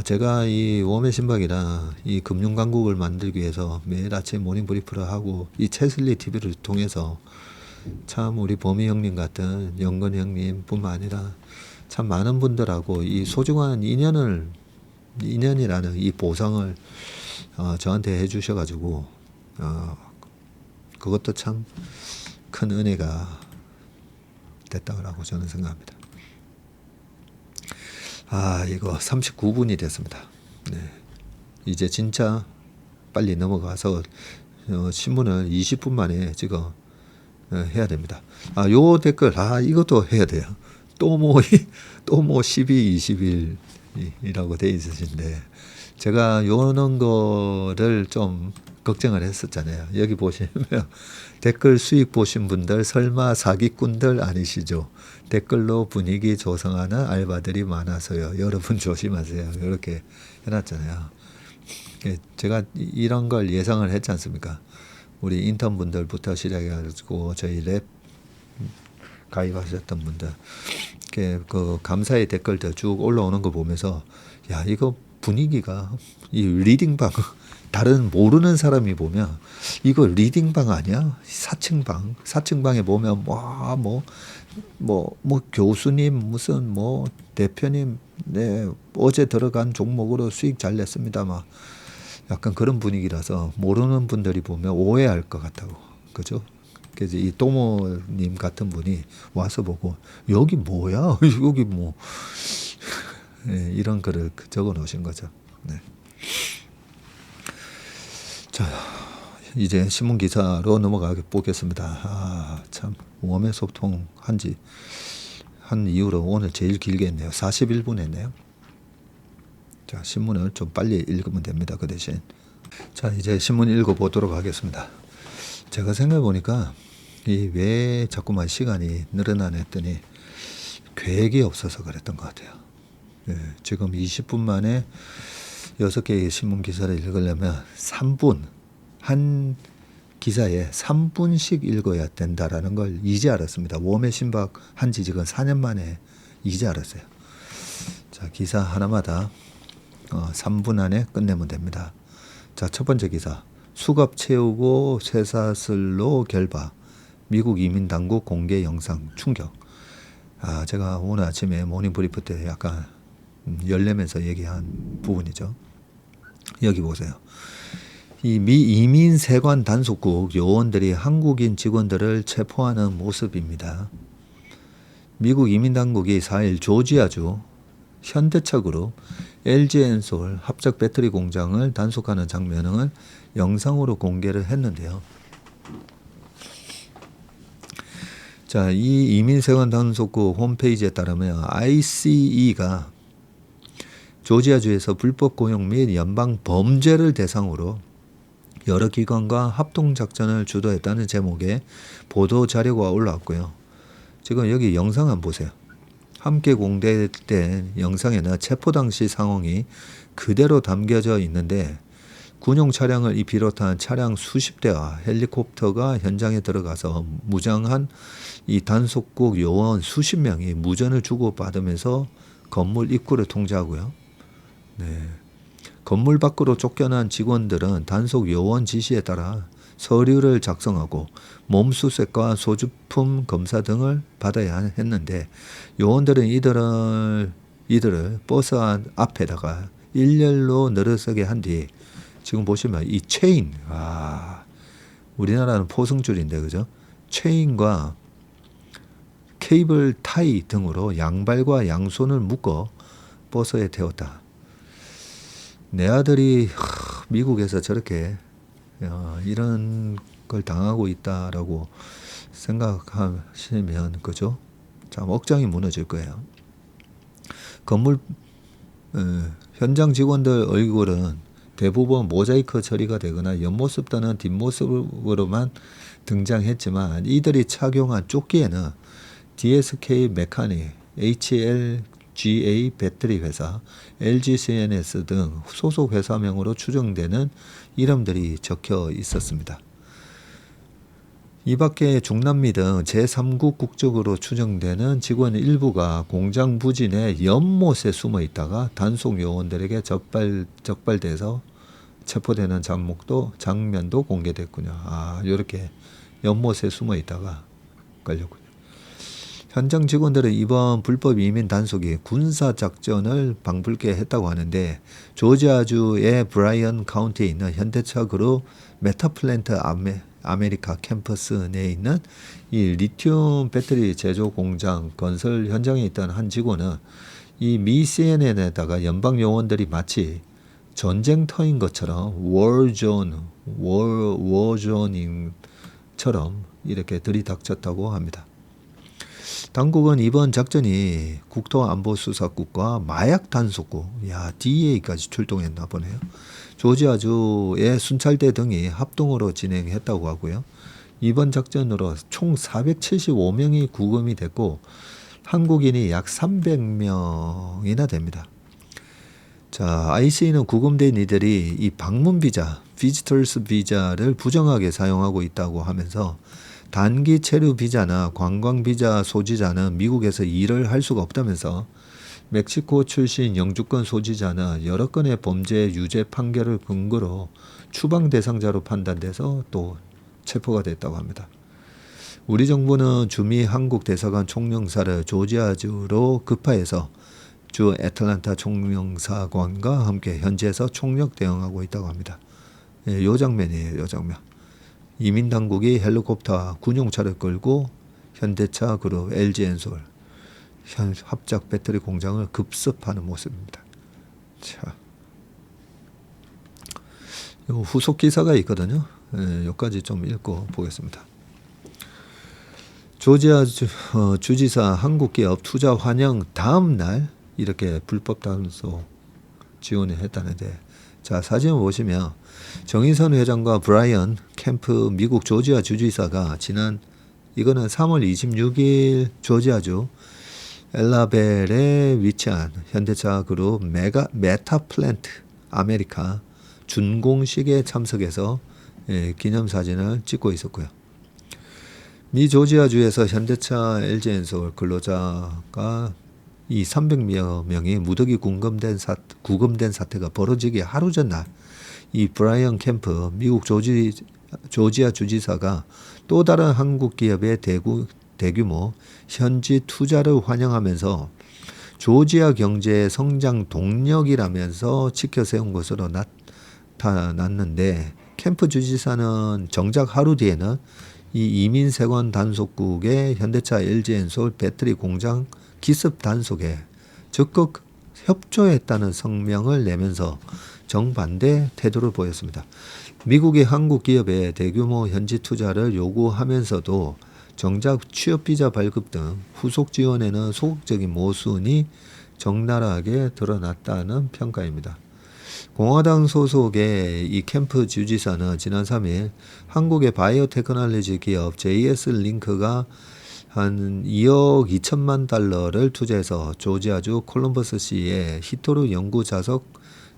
제가 이 웜의 신박이라 이 금융 강국을 만들기 위해서 매일 아침 모닝 브리프를 하고 이 채슬리 TV를 통해서 참 우리 범희 형님 같은 영건 형님 뿐만 아니라 참 많은 분들하고 이 소중한 인연이라는 이 보상을 저한테 해주셔가지고 그것도 참 큰 은혜가 됐다고 저는 생각합니다. 이거 39분이 됐습니다. 네. 이제 진짜 빨리 넘어가서 신문을 20분 만에 지금 해야 됩니다. 요 댓글 이것도 해야 돼요. 또뭐 12, 20일이라고 돼 있으신데 제가 요런 거를 좀 걱정을 했었잖아요. 여기 보시면 댓글 수익 보신 분들 설마 사기꾼들 아니시죠? 댓글로 분위기 조성하는 알바들이 많아서요. 여러분 조심하세요. 이렇게 해놨잖아요. 제가 이런 걸 예상을 했지 않습니까? 우리 인턴 분들부터 시작해가지고 저희 랩 가입하셨던 분들 그 감사의 댓글들 쭉 올라오는 거 보면서 야 이거 분위기가 이 리딩방 다른 모르는 사람이 보면 이거 리딩방 아니야? 4층방에 보면 뭐 교수님 무슨 뭐 대표님 네 어제 들어간 종목으로 수익 잘 냈습니다 막 약간 그런 분위기라서 모르는 분들이 보면 오해할 것 같다고 그죠? 그래서 이 또모님 같은 분이 와서 보고 여기 뭐야? 여기 뭐 네, 이런 글을 적어 놓으신 거죠. 네. 자, 이제 신문 기사로 넘어가 보겠습니다. 참 웜의 소통 한 이후로 오늘 제일 길게 했네요. 41분 했네요. 자, 신문을 좀 빨리 읽으면 됩니다. 그 대신. 자, 이제 신문 읽어 보도록 하겠습니다. 제가 생각해 보니까 왜 자꾸만 시간이 늘어나네 했더니 계획이 없어서 그랬던 것 같아요. 예, 지금 20분 만에 6개의 신문 기사를 읽으려면 3분, 한 기사에 3분씩 읽어야 된다라는 걸 이제 알았습니다. 웜의 신박 한지 지금 4년 만에 이제 알았어요. 자, 기사 하나마다 3분 안에 끝내면 됩니다. 자, 첫 번째 기사. 수갑 채우고 쇠사슬로 결박. 미국 이민당국 공개 영상 충격. 제가 오늘 아침에 모닝 브리프 때 약간 열내면서 얘기한 부분이죠. 여기 보세요. 이 미 이민 세관 단속국 요원들이 한국인 직원들을 체포하는 모습입니다. 미국 이민당국이 4일 조지아주 현대차그룹 LG엔솔 합작 배터리 공장을 단속하는 장면을 영상으로 공개를 했는데요. 자, 이 이민세관 단속국 홈페이지에 따르면 ICE가 조지아주에서 불법 고용 및 연방 범죄를 대상으로 여러 기관과 합동작전을 주도했다는 제목의 보도 자료가 올라왔고요. 지금 여기 영상 한번 보세요. 함께 공개된 영상에는 체포 당시 상황이 그대로 담겨져 있는데 군용 차량을 비롯한 차량 수십 대와 헬리콥터가 현장에 들어가서 무장한 이 단속국 요원 수십 명이 무전을 주고받으면서 건물 입구를 통제하고요. 네. 건물 밖으로 쫓겨난 직원들은 단속 요원 지시에 따라 서류를 작성하고 몸수색과 소지품 검사 등을 받아야 했는데 요원들은 이들을 버스 앞에다가 일렬로 늘어서게 한 뒤 지금 보시면 이 체인 우리나라는 포승줄인데 그죠? 체인과 케이블 타이 등으로 양발과 양손을 묶어 버스에 태웠다. 내 아들이 미국에서 저렇게 이런 걸 당하고 있다라고 생각하시면 그죠? 참 억장이 무너질 거예요. 건물 현장 직원들 얼굴은 대부분 모자이크 처리가 되거나 옆모습 또는 뒷모습으로만 등장했지만 이들이 착용한 조끼에는 DSK 메카닉, HLGA 배터리 회사, LGCNS 등 소속 회사명으로 추정되는 이름들이 적혀 있었습니다. 이 밖에 중남미 등 제3국 국적으로 추정되는 직원 일부가 공장 부진에 연못에 숨어 있다가 단속 요원들에게 적발돼서 체포되는 장면도 공개됐군요. 이렇게 연못에 숨어 있다가 걸렸군요. 현장 직원들은 이번 불법 이민 단속이 군사 작전을 방불케 했다고 하는데 조지아주의 브라이언 카운티에 있는 현대차 그룹 메타플랜트 아메리카 캠퍼스 내에 있는 이 리튬 배터리 제조 공장 건설 현장에 있던 한 직원은 이 미 CNN에다가 연방 요원들이 마치 전쟁터인 것처럼 워존인처럼 이렇게 들이닥쳤다고 합니다. 당국은 이번 작전이 국토안보수사국과 마약 단속국, DEA까지 출동했나 보네요. 조지아주의 순찰대 등이 합동으로 진행했다고 하고요. 이번 작전으로 총 475명이 구금이 됐고 한국인이 약 300명이나 됩니다. 자, IC는 구금된 이들이 이 방문 비자, 비지터스 비자를 부정하게 사용하고 있다고 하면서 단기 체류 비자나 관광 비자 소지자는 미국에서 일을 할 수가 없다면서 멕시코 출신 영주권 소지자는 여러 건의 범죄 유죄 판결을 근거로 추방 대상자로 판단돼서 또 체포가 됐다고 합니다. 우리 정부는 주미 한국 대사관 총영사를 조지아주로 급파해서 주 애틀랜타 총영사관과 함께 현지에서 총력 대응하고 있다고 합니다. 요 장면이에요. 요 장면. 이민당국이 헬리콥터 군용차를 끌고 현대차 그룹 LG엔솔 합작 배터리 공장을 급습하는 모습입니다. 자, 요 후속 기사가 있거든요. 여기까지 좀 읽고 보겠습니다. 조지아 주지사 한국기업 투자 환영 다음 날 이렇게 불법 단속 지원을 했다는데, 자, 사진을 보시면 정의선 회장과 브라이언 캠프 미국 조지아 주지사가 이거는 3월 26일 조지아주 엘라벨에 위치한 현대차 그룹 메타플랜트 아메리카 준공식에 참석해서 기념사진을 찍고 있었고요. 미 조지아주에서 현대차 LG엔솔 근로자가 이 300여 명이 무더기 구금된 사태가 벌어지기 하루 전날 이 브라이언 캠프 미국 조지아 주지사가 또 다른 한국 기업의 대규모 현지 투자를 환영하면서 조지아 경제의 성장 동력이라면서 지켜세운 것으로 나타났는데, 캠프 주지사는 정작 하루 뒤에는 이 이민세관 단속국의 현대차 LG엔솔 배터리 공장 기습 단속에 적극 협조했다는 성명을 내면서 정반대 태도를 보였습니다. 미국이 한국 기업의 대규모 현지 투자를 요구하면서도 정작 취업비자 발급 등 후속 지원에는 소극적인 모순이 적나라하게 드러났다는 평가입니다. 공화당 소속의 이 캠프 주지사는 지난 3일 한국의 바이오테크놀로지 기업 JS링크가 한 2억 2천만 달러를 투자해서 조지아주 콜럼버스시에 히토르 연구 자석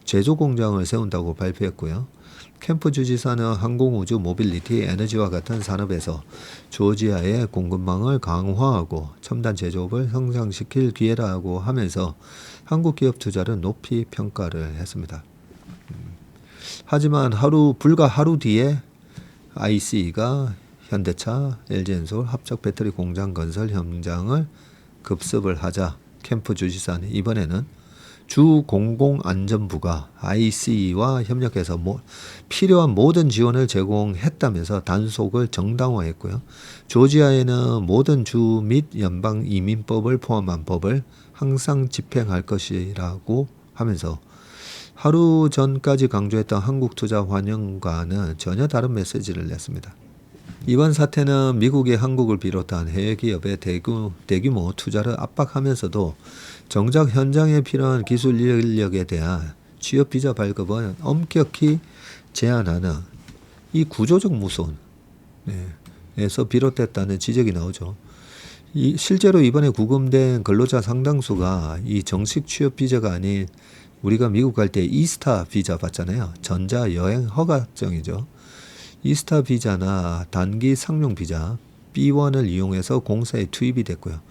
제조 공장을 세운다고 발표했고요. 캠프 주지사는 항공우주, 모빌리티, 에너지와 같은 산업에서 조지아의 공급망을 강화하고 첨단 제조업을 성장시킬 기회라고 하면서 한국 기업 투자를 높이 평가를 했습니다. 하지만 불과 하루 뒤에 IC가 현대차, LG엔솔 합작 배터리 공장 건설 현장을 급습을 하자 캠프 주지사는 이번에는 주 공공안전부가 IC와 협력해서 필요한 모든 지원을 제공했다면서 단속을 정당화했고요. 조지아에는 모든 주 및 연방 이민법을 포함한 법을 항상 집행할 것이라고 하면서 하루 전까지 강조했던 한국 투자 환영과는 전혀 다른 메시지를 냈습니다. 이번 사태는 미국이 한국을 비롯한 해외 기업의 대규모 투자를 압박하면서도 정작 현장에 필요한 기술 인력에 대한 취업 비자 발급은 엄격히 제한하는 이 구조적 모순에서 비롯됐다는 지적이 나오죠. 실제로 이번에 구금된 근로자 상당수가 이 정식 취업 비자가 아닌 우리가 미국 갈 때 이스타 비자 받잖아요. 전자 여행 허가증이죠. 이스타 비자나 단기 상용 비자 B1을 이용해서 공사에 투입이 됐고요.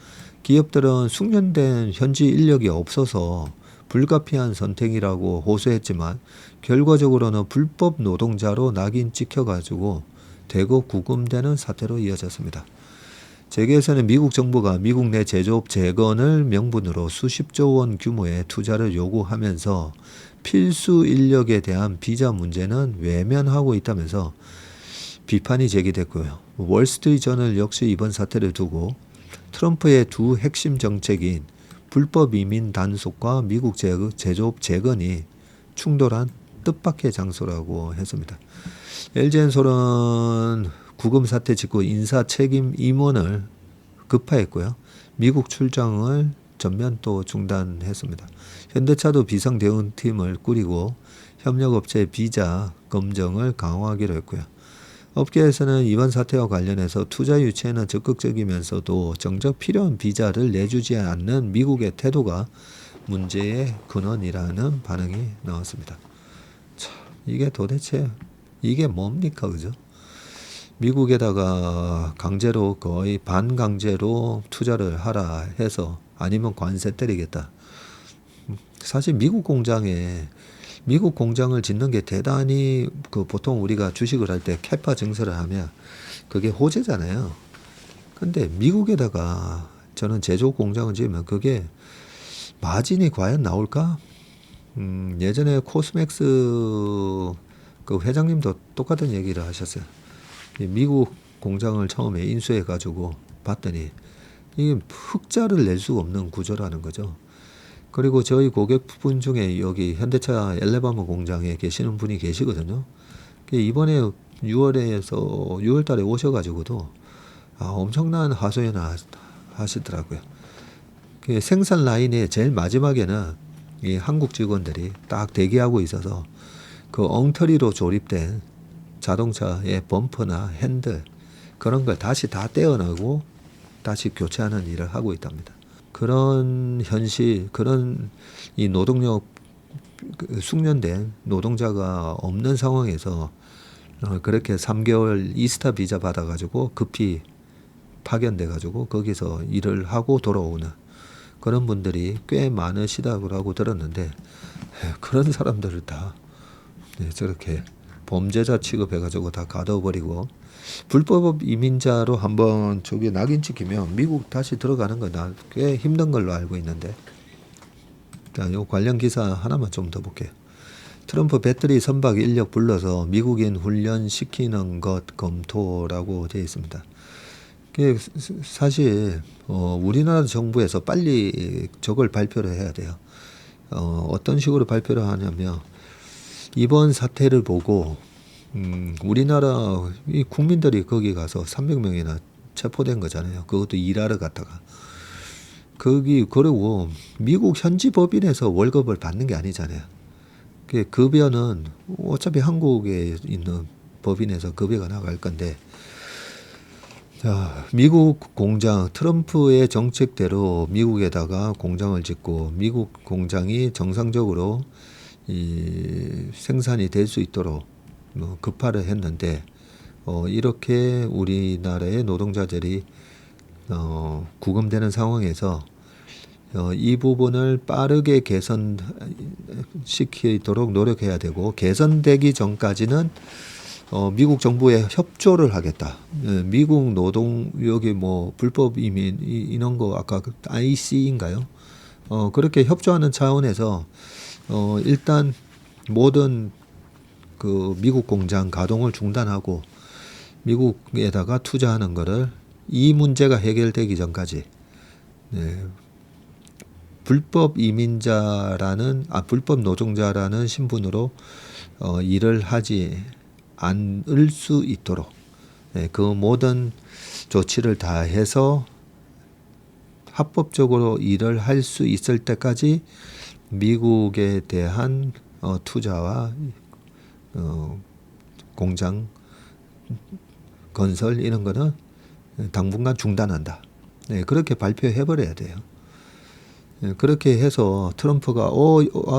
기업들은 숙련된 현지 인력이 없어서 불가피한 선택이라고 호소했지만 결과적으로는 불법 노동자로 낙인 찍혀가지고 대거 구금되는 사태로 이어졌습니다. 재계에서는 미국 정부가 미국 내 제조업 재건을 명분으로 수십조 원 규모의 투자를 요구하면서 필수 인력에 대한 비자 문제는 외면하고 있다면서 비판이 제기됐고요. 월스트리트저널 역시 이번 사태를 두고 트럼프의 두 핵심 정책인 불법 이민 단속과 미국 제조업 재건이 충돌한 뜻밖의 장소라고 했습니다. LG엔솔은 구금 사태 직후 인사 책임 임원을 급파했고요. 미국 출장을 전면 또 중단했습니다. 현대차도 비상대응팀을 꾸리고 협력업체 비자 검정을 강화하기로 했고요. 업계에서는 이번 사태와 관련해서 투자 유치에는 적극적이면서도 정작 필요한 비자를 내주지 않는 미국의 태도가 문제의 근원이라는 반응이 나왔습니다. 참, 이게 도대체 이게 뭡니까, 그죠? 미국에다가 강제로 거의 반강제로 투자를 하라 해서 아니면 관세 때리겠다. 사실 미국 공장을 짓는 게 대단히 보통 우리가 주식을 할 때 캐파 증설을 하면 그게 호재잖아요. 근데 미국에다가 저는 제조업 공장을 지으면 그게 마진이 과연 나올까? 예전에 코스맥스 그 회장님도 똑같은 얘기를 하셨어요. 미국 공장을 처음에 인수해 가지고 봤더니 이게 흑자를 낼 수가 없는 구조라는 거죠. 그리고 저희 고객분 중에 여기 현대차 엘레바마 공장에 계시는 분이 계시거든요. 이번에 6월 달에 오셔가지고도 엄청난 하소연을 하시더라고요. 생산 라인의 제일 마지막에는 이 한국 직원들이 딱 대기하고 있어서 그 엉터리로 조립된 자동차의 범퍼나 핸들 그런 걸 다시 다 떼어내고 다시 교체하는 일을 하고 있답니다. 그런 현실, 그런 이 노동력 숙련된 노동자가 없는 상황에서 그렇게 3개월 이스타 비자 받아가지고 급히 파견돼가지고 거기서 일을 하고 돌아오는 그런 분들이 꽤 많으시다고 들었는데 그런 사람들을 다 저렇게 범죄자 취급해가지고 다 가둬버리고 불법 이민자로 한번 저기 낙인 찍히면 미국 다시 들어가는 거 꽤 힘든 걸로 알고 있는데 요 관련 기사 하나만 좀 더 볼게요. 트럼프 배터리 선박 인력 불러서 미국인 훈련시키는 것 검토라고 되어 있습니다. 사실 우리나라 정부에서 빨리 저걸 발표를 해야 돼요. 어떤 식으로 발표를 하냐면 이번 사태를 보고 우리나라 이 국민들이 거기 가서 300명이나 체포된 거잖아요. 그것도 일하러 갔다가 그리고 미국 현지 법인에서 월급을 받는 게 아니잖아요. 그 급여는 어차피 한국에 있는 법인에서 급여가 나갈 건데 자, 미국 공장 트럼프의 정책대로 미국에다가 공장을 짓고 미국 공장이 정상적으로 이 생산이 될 수 있도록 급파를 했는데 이렇게 우리나라의 노동자들이 구금되는 상황에서 이 부분을 빠르게 개선시키도록 노력해야 되고 개선되기 전까지는 미국 정부에 협조를 하겠다. 미국 노동 여기 뭐 불법 이민 이런 거 아까 IC인가요? 그렇게 협조하는 차원에서 일단 모든 그 미국 공장 가동을 중단하고 미국에다가 투자하는 거를 이 문제가 해결되기 전까지 불법 이민자라는 불법 노동자라는 신분으로 일을 하지 않을 수 있도록 그 모든 조치를 다 해서 합법적으로 일을 할 수 있을 때까지 미국에 대한 투자와 공장 건설 이런 거는 당분간 중단한다. 그렇게 발표해 버려야 돼요. 그렇게 해서 트럼프가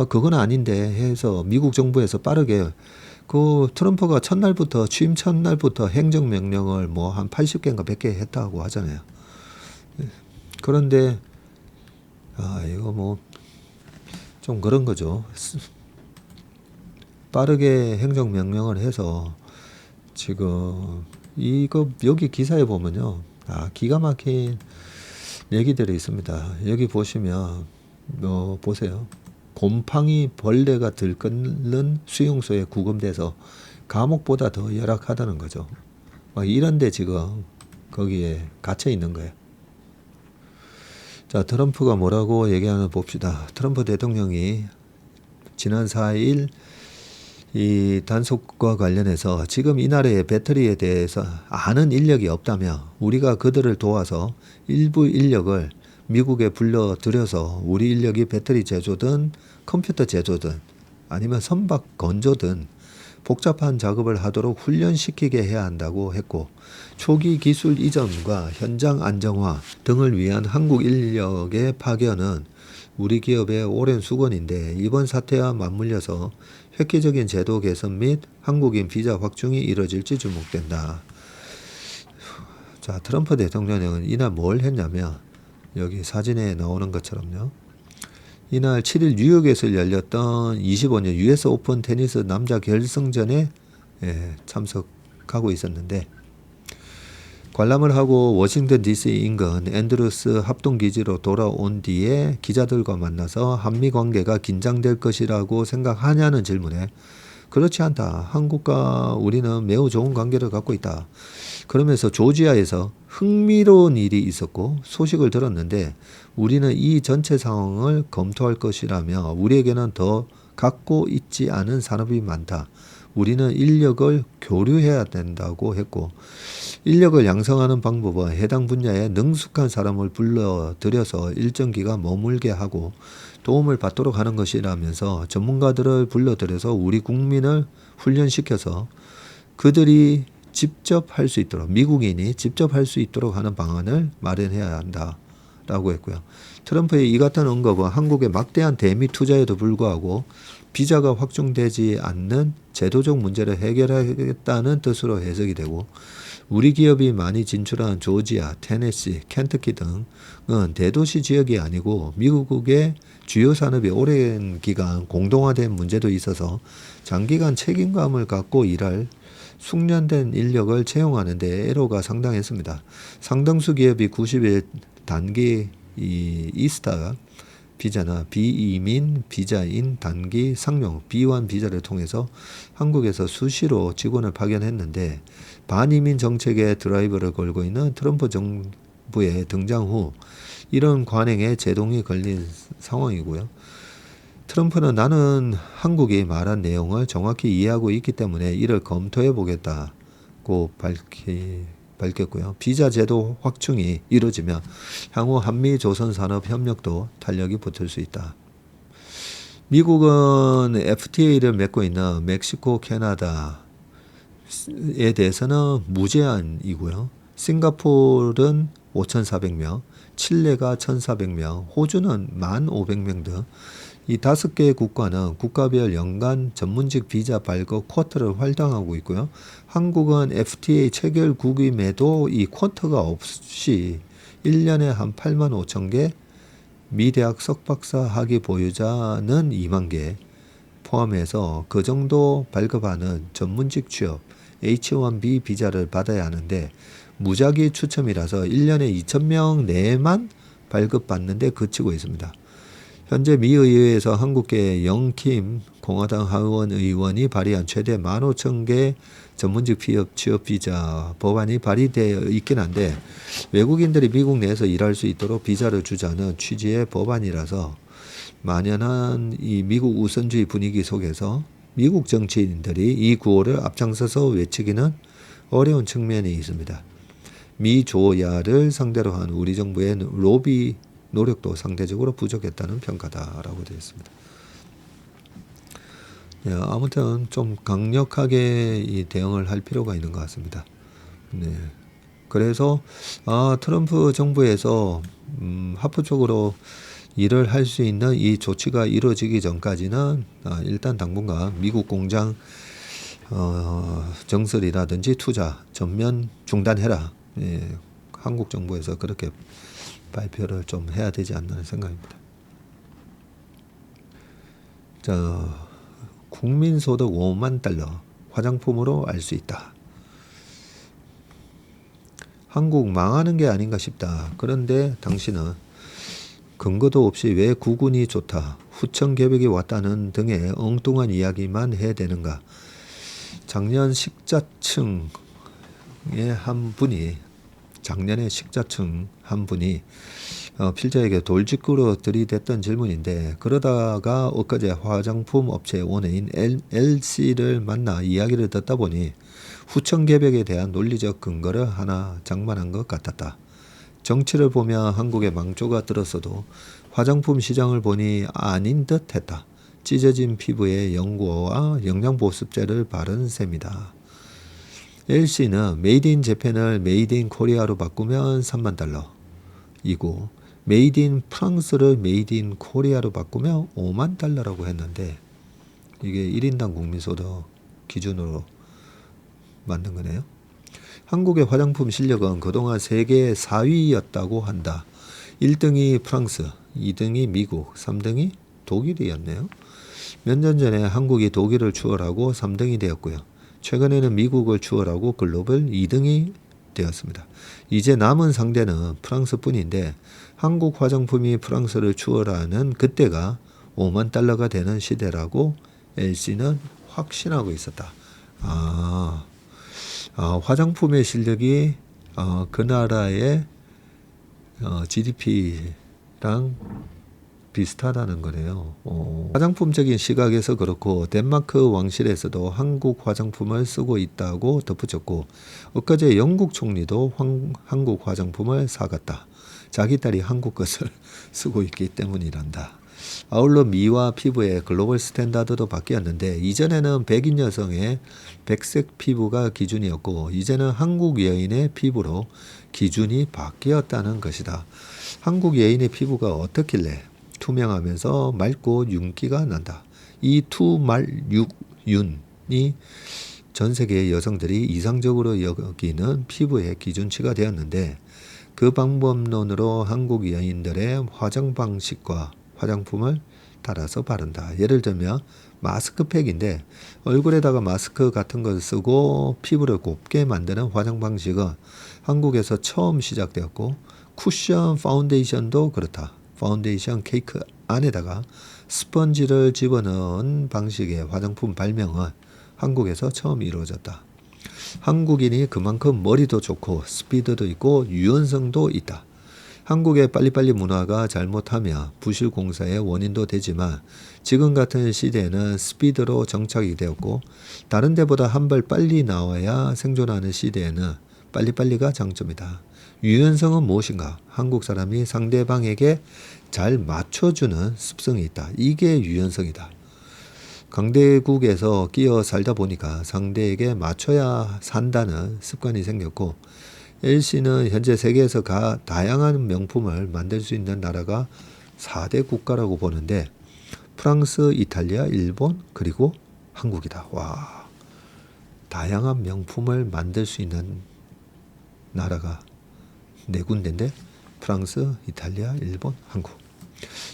그건 아닌데 해서 미국 정부에서 빠르게 그 트럼프가 취임 첫날부터 행정명령을 뭐 한 80개인가 100개 했다고 하잖아요. 그런데 이거 뭐 좀 그런 거죠. 빠르게 행정명령을 해서 지금 이거 여기 기사에 보면요. 기가 막힌 얘기들이 있습니다. 여기 보시면 보세요. 곰팡이 벌레가 들끓는 수용소에 구금돼서 감옥보다 더 열악하다는 거죠. 막 이런데 지금 거기에 갇혀 있는 거예요. 자, 트럼프가 뭐라고 얘기하나 봅시다. 트럼프 대통령이 지난 4일 이 단속과 관련해서 지금 이 나라의 배터리에 대해서 아는 인력이 없다며 우리가 그들을 도와서 일부 인력을 미국에 불러들여서 우리 인력이 배터리 제조든 컴퓨터 제조든 아니면 선박 건조든 복잡한 작업을 하도록 훈련시키게 해야 한다고 했고, 초기 기술 이전과 현장 안정화 등을 위한 한국 인력의 파견은 우리 기업의 오랜 수건인데 이번 사태와 맞물려서 획기적인 제도 개선 및 한국인 비자 확충이 이뤄질지 주목된다. 자, 트럼프 대통령은 이날 뭘 했냐면 여기 사진에 나오는 것처럼요. 이날 7일 뉴욕에서 열렸던 25년 US 오픈 테니스 남자 결승전에 참석하고 있었는데, 관람을 하고 워싱턴 DC 인근 앤드루스 합동기지로 돌아온 뒤에 기자들과 만나서 한미 관계가 긴장될 것이라고 생각하냐는 질문에 그렇지 않다. 한국과 우리는 매우 좋은 관계를 갖고 있다. 그러면서 조지아에서 흥미로운 일이 있었고 소식을 들었는데 우리는 이 전체 상황을 검토할 것이라며 우리에게는 더 갖고 있지 않은 산업이 많다. 우리는 인력을 교류해야 된다고 했고, 인력을 양성하는 방법은 해당 분야에 능숙한 사람을 불러들여서 일정 기간 머물게 하고 도움을 받도록 하는 것이라면서 전문가들을 불러들여서 우리 국민을 훈련시켜서 그들이 직접 할 수 있도록, 미국인이 직접 할 수 있도록 하는 방안을 마련해야 한다라고 했고요. 트럼프의 이 같은 언급은 한국의 막대한 대미 투자에도 불구하고 비자가 확정되지 않는 제도적 문제를 해결하겠다는 뜻으로 해석이 되고, 우리 기업이 많이 진출한 조지아, 테네시, 켄터키 등은 대도시 지역이 아니고 미국의 주요 산업이 오랜 기간 공동화된 문제도 있어서 장기간 책임감을 갖고 일할 숙련된 인력을 채용하는 데 애로가 상당했습니다. 상당수 기업이 90일 단기 이스타 비자나 비이민 비자인 단기 상용 B1 비자를 통해서 한국에서 수시로 직원을 파견했는데, 반이민 정책의 드라이브를 걸고 있는 트럼프 정부의 등장 후 이런 관행에 제동이 걸린 상황이고요. 트럼프는 나는 한국이 말한 내용을 정확히 이해하고 있기 때문에 이를 검토해 보겠다고 밝혔고요. 비자 제도 확충이 이루어지면 향후 한미 조선 산업 협력도 탄력이 붙을 수 있다. 미국은 FTA를 맺고 있는 멕시코, 캐나다에 대해서는 무제한이고요. 싱가포르는 5,400명, 칠레가 1,400명, 호주는 1,500명 등 이 5개 국가는 국가별 연간 전문직 비자 발급 쿼터를 활당하고 있고요. 한국은 FTA 체결국임에도 이 쿼터가 없이 1년에 한 8만 5천 개, 미대학 석박사 학위 보유자는 2만 개 포함해서 그 정도 발급하는 전문직 취업 H1B 비자를 받아야 하는데, 무작위 추첨이라서 1년에 2,000명 내만 발급받는 데 그치고 있습니다. 현재 미 의회에서 한국계 영킴 공화당 하원 의원이 발의한 최대 15,000개 전문직 취업 비자 법안이 발의되어 있긴 한데, 외국인들이 미국 내에서 일할 수 있도록 비자를 주자는 취지의 법안이라서 만연한 이 미국 우선주의 분위기 속에서 미국 정치인들이 이 구호를 앞장서서 외치기는 어려운 측면이 있습니다. 미 조야를 상대로 한 우리 정부의 로비 노력도 상대적으로 부족했다는 평가다라고 되어 있습니다. 네, 아무튼 좀 강력하게 이 대응을 할 필요가 있는 것 같습니다. 네, 그래서 트럼프 정부에서 합법적으로 일을 할 수 있는 이 조치가 이루어지기 전까지는 일단 당분간 미국 공장 정설이라든지 투자 전면 중단해라. 예, 한국 정부에서 그렇게 발표를 좀 해야 되지 않나 생각입니다. 자, 국민소득 5만 달러 화장품으로 알 수 있다. 한국 망하는 게 아닌가 싶다. 그런데 당신은 근거도 없이 왜 구군이 좋다, 후청 계획이 왔다는 등의 엉뚱한 이야기만 해대는가. 작년 식자층 한 분이 작년에 식자층 한 분이 필자에게 돌직구로 들이댔던 질문인데, 그러다가 엊그제 화장품 업체 오너인 LC를 만나 이야기를 듣다 보니 후천 개벽에 대한 논리적 근거를 하나 장만한 것 같았다. 정치를 보며 한국에 망조가 들었어도 화장품 시장을 보니 아닌 듯 했다. 찢어진 피부에 연고와 영양보습제를 바른 셈이다. LC는 메이드 인 재팬을 메이드 인 코리아로 바꾸면 3만 달러 이고, 메이드 인 프랑스를 메이드 인 코리아로 바꾸면 5만 달러라고 했는데, 이게 1인당 국민소득 기준으로 만든 거네요. 한국의 화장품 실력은 그동안 세계 4위였다고 한다. 1등이 프랑스, 2등이 미국, 3등이 독일이었네요. 몇 년 전에 한국이 독일을 추월하고 3등이 되었고요. 최근에는 미국을 추월하고 글로벌 2등이 되었습니다. 이제 남은 상대는 프랑스뿐인데, 한국 화장품이 프랑스를 추월하는 그때가 5만 달러가 되는 시대라고 LC는 확신하고 있었다. 화장품의 실력이 그 나라의 GDP랑 비슷하다는 거네요. 화장품적인 시각에서 그렇고, 덴마크 왕실에서도 한국 화장품을 쓰고 있다고 덧붙였고, 엊그제 영국 총리도 한국 화장품을 사갔다. 자기 딸이 한국 것을 쓰고 있기 때문이란다. 아울러 미와 피부의 글로벌 스탠다드도 바뀌었는데, 이전에는 백인 여성의 백색 피부가 기준이었고, 이제는 한국 여인의 피부로 기준이 바뀌었다는 것이다. 한국 여인의 피부가 어떻길래 투명하면서 맑고 윤기가 난다. 이 투말육윤이 전 세계 여성들이 이상적으로 여기는 피부의 기준치가 되었는데, 그 방법론으로 한국 여인들의 화장 방식과 화장품을 따라서 바른다. 예를 들면 마스크팩인데, 얼굴에다가 마스크 같은 걸 쓰고 피부를 곱게 만드는 화장 방식은 한국에서 처음 시작되었고, 쿠션 파운데이션도 그렇다. 파운데이션 케이크 안에다가 스펀지를 집어넣은 방식의 화장품 발명은 한국에서 처음 이루어졌다. 한국인이 그만큼 머리도 좋고 스피드도 있고 유연성도 있다. 한국의 빨리빨리 문화가 잘못하며 부실 공사의 원인도 되지만, 지금 같은 시대에는 스피드로 정착이 되었고, 다른 데보다 한 발 빨리 나와야 생존하는 시대에는 빨리빨리가 장점이다. 유연성은 무엇인가? 한국 사람이 상대방에게 잘 맞춰주는 습성이 있다. 이게 유연성이다. 강대국에서 끼어 살다 보니까 상대에게 맞춰야 산다는 습관이 생겼고, LC는 현재 세계에서 다양한 명품을 만들 수 있는 나라가 4대 국가라고 보는데, 프랑스, 이탈리아, 일본, 그리고 한국이다. 와, 다양한 명품을 만들 수 있는 나라가 4군데인데, 프랑스, 이탈리아, 일본, 한국.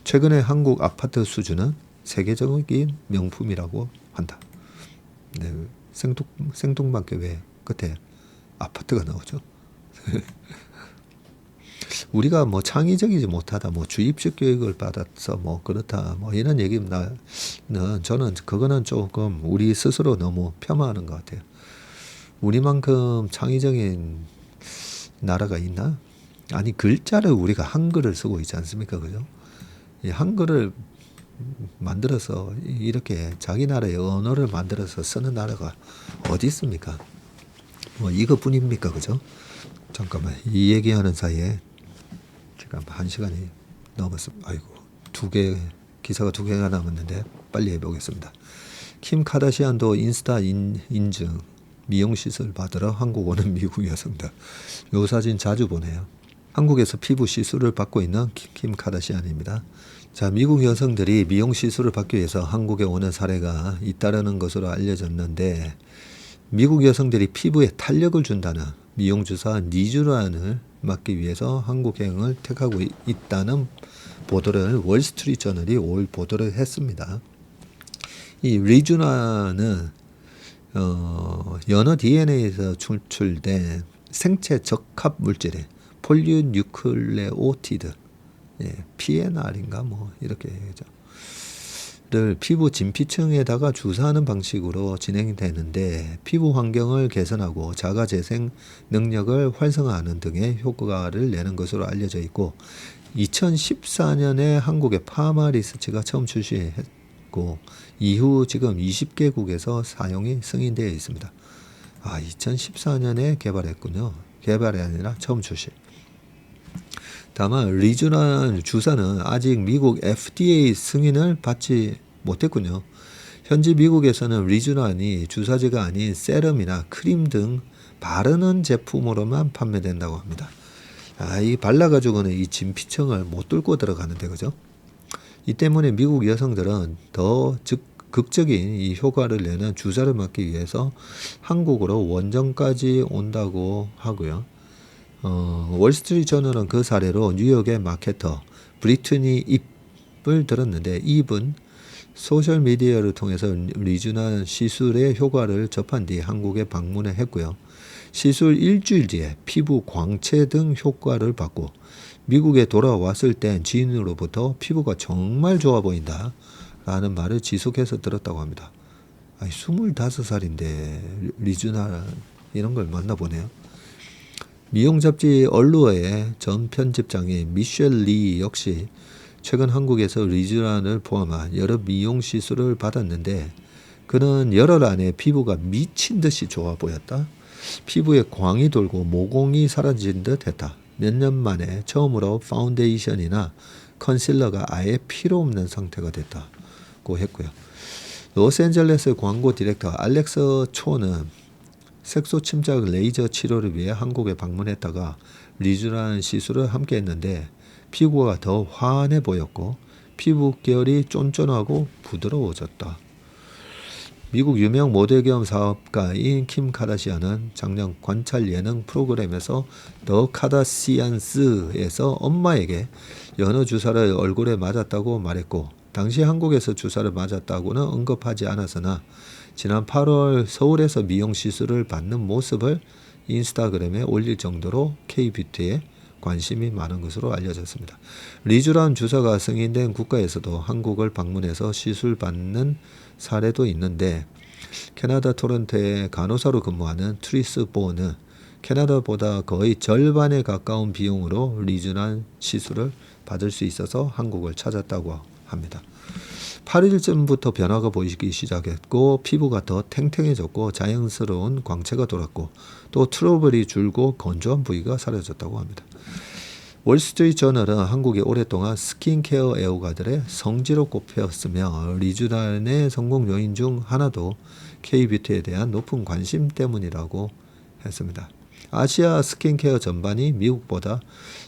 최근에 한국 아파트 수준은 세계적인 명품이라고 한다. 네, 생뚱맞게 왜 끝에 아파트가 나오죠? 우리가 뭐 창의적이지 못하다, 뭐 주입식 교육을 받아서 뭐 그렇다, 뭐 이런 얘기는 저는 그거는 조금 우리 스스로 너무 폄하하는 것 같아요. 우리만큼 창의적인 나라가 있나? 아니, 글자를 우리가 한글을 쓰고 있지 않습니까? 그죠? 이 한글을 만들어서 이렇게 자기 나라의 언어를 만들어서 쓰는 나라가 어디 있습니까? 뭐 이것뿐입니까? 그죠? 잠깐만, 이 얘기하는 사이에 지금 1시간이 넘었습니다. 아이고, 기사가 2개가 남았는데 빨리 해보겠습니다. 킴 카다시안도 인스타 인증 미용 시술 받으러 한국 오는 미국 여성들. 요 사진 자주 보네요. 한국에서 피부 시술을 받고 있는 킴 카다시안입니다. 자, 미국 여성들이 미용 시술을 받기 위해서 한국에 오는 사례가 잇따르는 것으로 알려졌는데, 미국 여성들이 피부에 탄력을 준다는 미용 주사 니쥬란을 맞기 위해서 한국행을 택하고 있다는 보도를 월스트리트 저널이 5일 보도를 했습니다. 이 리쥬란은 연어 DNA에서 추출된 생체 적합 물질의 폴리뉴클레오티드, PNR인가 뭐 이렇게 얘기하죠. 피부 진피층에다가 주사하는 방식으로 진행되는데 피부 환경을 개선하고 자가 재생 능력을 활성화하는 등의 효과를 내는 것으로 알려져 있고 2014년에 한국의 파마 리서치가 처음 출시했고 이후 지금 20개국에서 사용이 승인되어 있습니다. 2014년에 개발했군요. 개발이 아니라 처음 출시. 다만 리주란 주사는 아직 미국 FDA 승인을 받지 못했군요. 현재 미국에서는 리주란이 주사제가 아닌 세럼이나 크림 등 바르는 제품으로만 판매된다고 합니다. 이 발라가지고는 이 진피층을 못 뚫고 들어가는데 그죠? 이 때문에 미국 여성들은 더 극적인 이 효과를 내는 주사를 맞기 위해서 한국으로 원정까지 온다고 하고요. 월스트리트 저널은 그 사례로 뉴욕의 마케터 브리트니 잎을 들었는데 잎은 소셜미디어를 통해서 리주난 시술의 효과를 접한 뒤 한국에 방문을 했고요. 시술 일주일 뒤에 피부 광채 등 효과를 받고 미국에 돌아왔을 땐 지인으로부터 피부가 정말 좋아 보인다 라는 말을 지속해서 들었다고 합니다. 25살인데 리주난 이런 걸 만나보네요. 미용 잡지 얼루어의 전 편집장인 미셸 리 역시 최근 한국에서 리주란을 포함한 여러 미용 시술을 받았는데 그는 열흘 안에 피부가 미친 듯이 좋아 보였다. 피부에 광이 돌고 모공이 사라진 듯 했다. 몇 년 만에 처음으로 파운데이션이나 컨실러가 아예 필요 없는 상태가 됐다고 했고요. 로스앤젤레스 광고 디렉터 알렉스 초는 색소 침착 레이저 치료를 위해 한국에 방문했다가 리주란 시술을 함께 했는데 피부가 더 환해 보였고 피부 결이 쫀쫀하고 부드러워졌다. 미국 유명 모델 겸 사업가인 킴 카다시안은 작년 관찰 예능 프로그램에서 더 카다시안스에서 엄마에게 연어 주사를 얼굴에 맞았다고 말했고 당시 한국에서 주사를 맞았다고는 언급하지 않았으나 지난 8월 서울에서 미용 시술을 받는 모습을 인스타그램에 올릴 정도로 K-뷰티에 관심이 많은 것으로 알려졌습니다. 리주란 주사가 승인된 국가에서도 한국을 방문해서 시술 받는 사례도 있는데 캐나다 토론토에 간호사로 근무하는 트리스 보는 캐나다보다 거의 절반에 가까운 비용으로 리주란 시술을 받을 수 있어서 한국을 찾았다고 합니다. 8일쯤부터 변화가 보이기 시작했고 피부가 더 탱탱해졌고 자연스러운 광채가 돌았고 또 트러블이 줄고 건조한 부위가 사라졌다고 합니다. 월스트리트 저널은 한국이 오랫동안 스킨케어 애호가들의 성지로 꼽혔으며 리주란의 성공 요인 중 하나도 K-뷰티에 대한 높은 관심 때문이라고 했습니다. 아시아 스킨케어 전반이 미국보다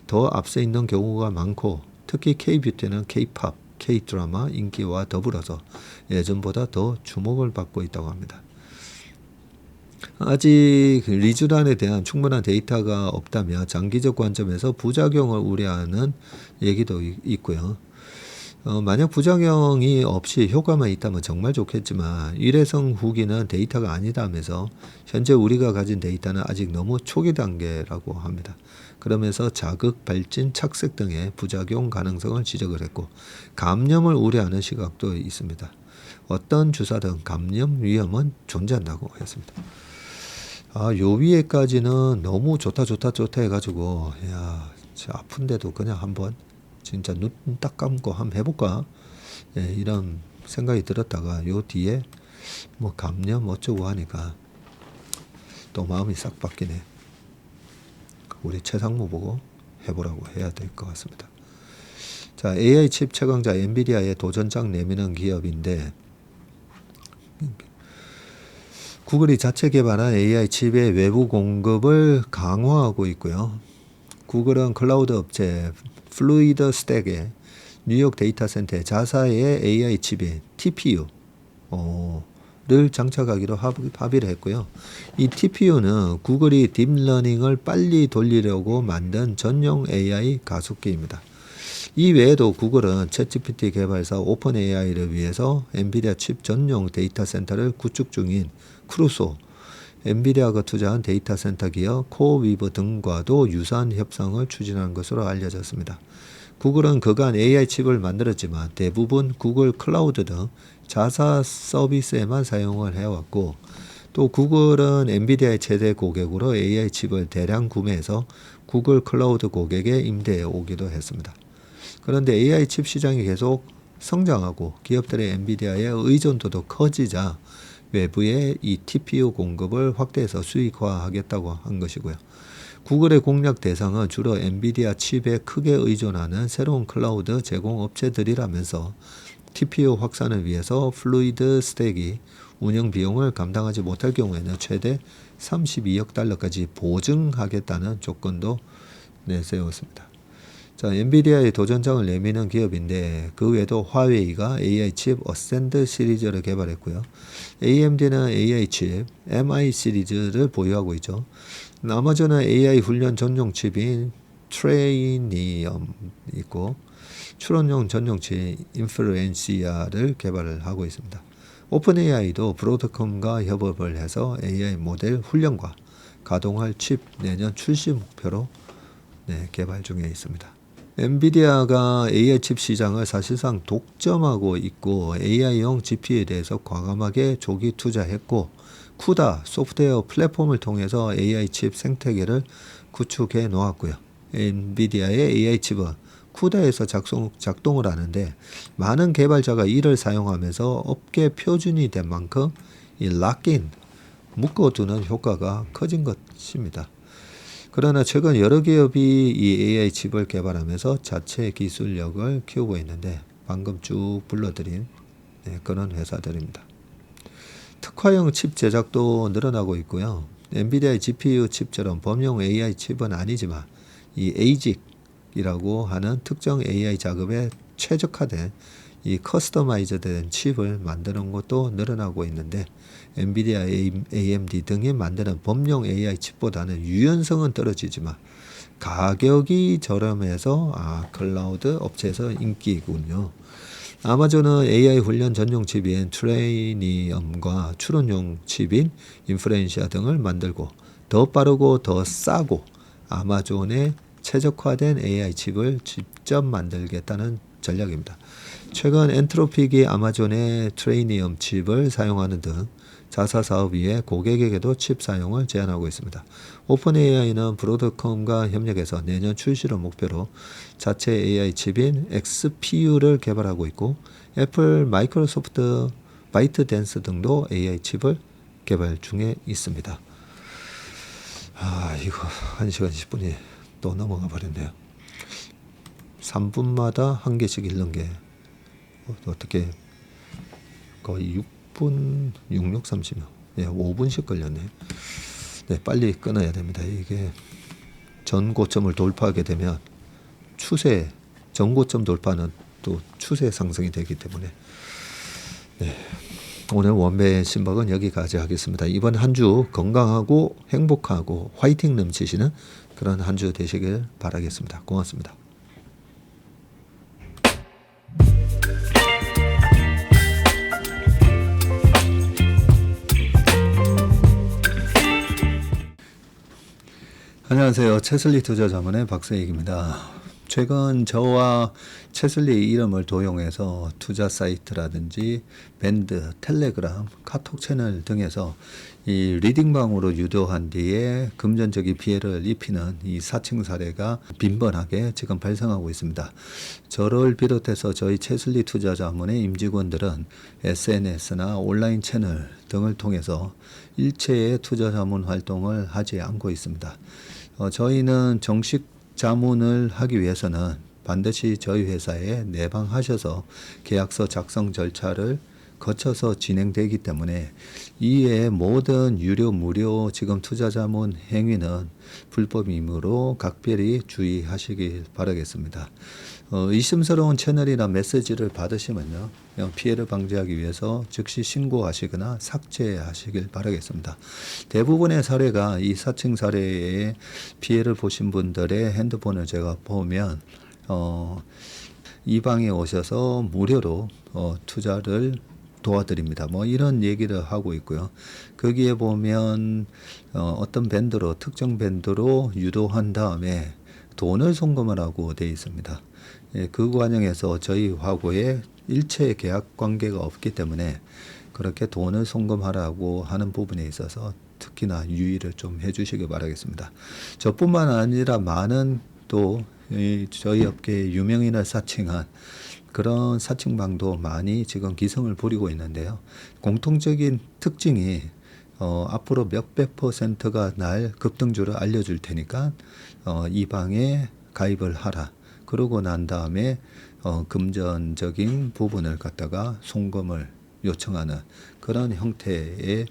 더 앞서 있는 경우가 많고 특히 K-뷰티는 K-팝, K-드라마 인기와 더불어서 예전보다 더 주목을 받고 있다고 합니다. 아직 리주란에 대한 충분한 데이터가 없다며 장기적 관점에서 부작용을 우려하는 얘기도 있고요. 만약 부작용이 없이 효과만 있다면 정말 좋겠지만 일회성 후기는 데이터가 아니다면서 현재 우리가 가진 데이터는 아직 너무 초기 단계라고 합니다. 그러면서 자극, 발진, 착색 등의 부작용 가능성을 지적을 했고 감염을 우려하는 시각도 있습니다. 어떤 주사든 감염 위험은 존재한다고 했습니다. 요 위에까지는 너무 좋다 해가지고 아픈데도 그냥 한번 진짜 눈 딱 감고 한번 해볼까 이런 생각이 들었다가 요 뒤에 뭐 감염 어쩌고 하니까 또 마음이 싹 바뀌네. 우리 최상무 보고 해보라고 해야 될 것 같습니다. 자, AI 칩 최강자 엔비디아의 도전장 내미는 기업인데 구글이 자체 개발한 AI 칩의 외부 공급을 강화하고 있고요. 구글은 클라우드 업체 플루이드 스택의 뉴욕 데이터 센터에 자사의 AI 칩인 TPU를 장착하기로 합의를 했고요. 이 TPU는 구글이 딥러닝을 빨리 돌리려고 만든 전용 AI 가속기입니다. 이 외에도 구글은 챗GPT 개발사 오픈AI를 위해서 엔비디아 칩 전용 데이터 센터를 구축 중인 크루소, 엔비디아가 투자한 데이터 센터 기업 코어위브 등과도 유사한 협상을 추진한 것으로 알려졌습니다. 구글은 그간 AI 칩을 만들었지만 대부분 구글 클라우드 등 자사 서비스에만 사용을 해왔고, 또 구글은 엔비디아의 최대 고객으로 AI 칩을 대량 구매해서 구글 클라우드 고객에 임대해 오기도 했습니다. 그런데 AI 칩 시장이 계속 성장하고 기업들의 엔비디아의 의존도도 커지자 외부에 이 TPU 공급을 확대해서 수익화하겠다고 한 것이고요. 구글의 공략 대상은 주로 엔비디아 칩에 크게 의존하는 새로운 클라우드 제공업체들이라면서 TPU 확산을 위해서 플루이드 스택이 운영 비용을 감당하지 못할 경우에는 최대 32억 달러까지 보증하겠다는 조건도 내세웠습니다. 자, 엔비디아의 도전장을 내미는 기업인데 그 외에도 화웨이가 AI 칩 어센드 시리즈를 개발했고요. AMD는 AI 칩 MI 시리즈를 보유하고 있죠. 아마존은 AI 훈련 전용 칩인 트레이니엄 있고, 추론용 전용 칩 인프루엔시아를 개발을 하고 있습니다. 오픈AI도 브로드컴과 협업을 해서 AI 모델 훈련과 가동할 칩 내년 출시 목표로 개발 중에 있습니다. 엔비디아가 AI 칩 시장을 사실상 독점하고 있고 AI용 GPU에 대해서 과감하게 조기 투자했고, 쿠다 소프트웨어 플랫폼을 통해서 AI 칩 생태계를 구축해 놓았고요. 엔비디아의 AI 칩은 쿠다에서 작동을 하는데 많은 개발자가 이를 사용하면서 업계 표준이 된 만큼 이 락인, 묶어두는 효과가 커진 것입니다. 그러나 최근 여러 기업이 이 AI 칩을 개발하면서 자체 기술력을 키우고 있는데 방금 쭉 불러드린 그런 회사들입니다. 특화형 칩 제작도 늘어나고 있고요. 엔비디아의 GPU 칩처럼 범용 AI 칩은 아니지만 이 ASIC이라고 하는 특정 AI 작업에 최적화된 이 커스터마이즈된 칩을 만드는 것도 늘어나고 있는데, 엔비디아, AMD 등이 만드는 범용 AI 칩보다는 유연성은 떨어지지만 가격이 저렴해서 클라우드 업체에서 인기이군요. 아마존은 AI 훈련 전용 칩인 트레이니엄과 추론용 칩인 인프루엔시아 등을 만들고 더 빠르고 더 싸고 아마존에 최적화된 AI 칩을 직접 만들겠다는 전략입니다. 최근 엔트로픽이 아마존의 트레이니엄 칩을 사용하는 등 자사 사업 위에 고객에게도 칩 사용을 제한하고 있습니다. 오픈AI는 브로드컴과 협력해서 내년 출시를 목표로 자체 AI 칩인 XPU를 개발하고 있고, 애플, 마이크로소프트, 바이트댄스 등도 AI 칩을 개발 중에 있습니다. 이거 1시간 10분이 또 넘어가 버렸네요. 3분마다 한 개씩 읽는 게 어떻게 거의 6분 30여 5분씩 걸렸네. 빨리 끊어야 됩니다. 이게 전고점을 돌파하게 되면 전고점 돌파는 또 추세 상승이 되기 때문에 오늘 원배 신박은 여기까지 하겠습니다. 이번 한 주 건강하고 행복하고 화이팅 넘치시는 그런 한 주 되시길 바라겠습니다. 고맙습니다. 안녕하세요. 채슬리 투자자문의 박세익입니다. 최근 저와 채슬리 이름을 도용해서 투자 사이트라든지 밴드, 텔레그램, 카톡 채널 등에서 이 리딩방으로 유도한 뒤에 금전적인 피해를 입히는 이 사칭 사례가 빈번하게 지금 발생하고 있습니다. 저를 비롯해서 저희 채슬리 투자자문의 임직원들은 SNS나 온라인 채널 등을 통해서 일체의 투자자문 활동을 하지 않고 있습니다. 저희는 정식 자문을 하기 위해서는 반드시 저희 회사에 내방하셔서 계약서 작성 절차를 거쳐서 진행되기 때문에 이외의 모든 유료 무료 지금 투자자문 행위는 불법이므로 각별히 주의하시길 바라겠습니다. 의심스러운 채널이나 메시지를 받으시면요, 그냥 피해를 방지하기 위해서 즉시 신고하시거나 삭제하시길 바라겠습니다. 대부분의 사례가 이 사칭 사례에 피해를 보신 분들의 핸드폰을 제가 보면 이 방에 오셔서 무료로 투자를 도와드립니다. 이런 얘기를 하고 있고요. 거기에 보면 어떤 밴드로 특정 밴드로 유도한 다음에 돈을 송금을 하고 되어 있습니다. 예, 그 과정에서 저희하고의 일체 계약 관계가 없기 때문에 그렇게 돈을 송금하라고 하는 부분에 있어서 특히나 유의를 좀 해주시기 바라겠습니다. 저뿐만 아니라 많은 또 저희 업계의 유명인을 사칭한 그런 사칭방도 많이 지금 기승을 부리고 있는데요. 공통적인 특징이 앞으로 몇백 %가 날 급등주를 알려줄 테니까 이 방에 가입을 하라. 그러고 난 다음에 금전적인 부분을 갖다가 송금을 요청하는 그런 형태의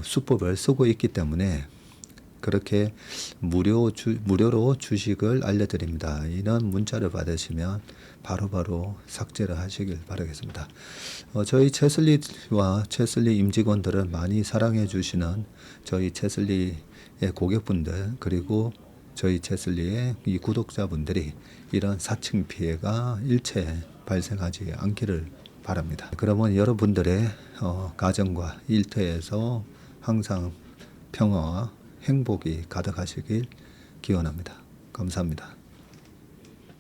수법을 쓰고 있기 때문에 그렇게 무료로 주식을 알려드립니다. 이런 문자를 받으시면 바로바로 삭제를 하시길 바라겠습니다. 저희 채슬리와 채슬리 임직원들을 많이 사랑해 주시는 저희 채슬리의 고객분들 그리고 저희 채슬리의 이 구독자분들이 이런 사칭 피해가 일체 발생하지 않기를 바랍니다. 그러면 여러분들의 가정과 일터에서 항상 평화와 행복이 가득하시길 기원합니다. 감사합니다.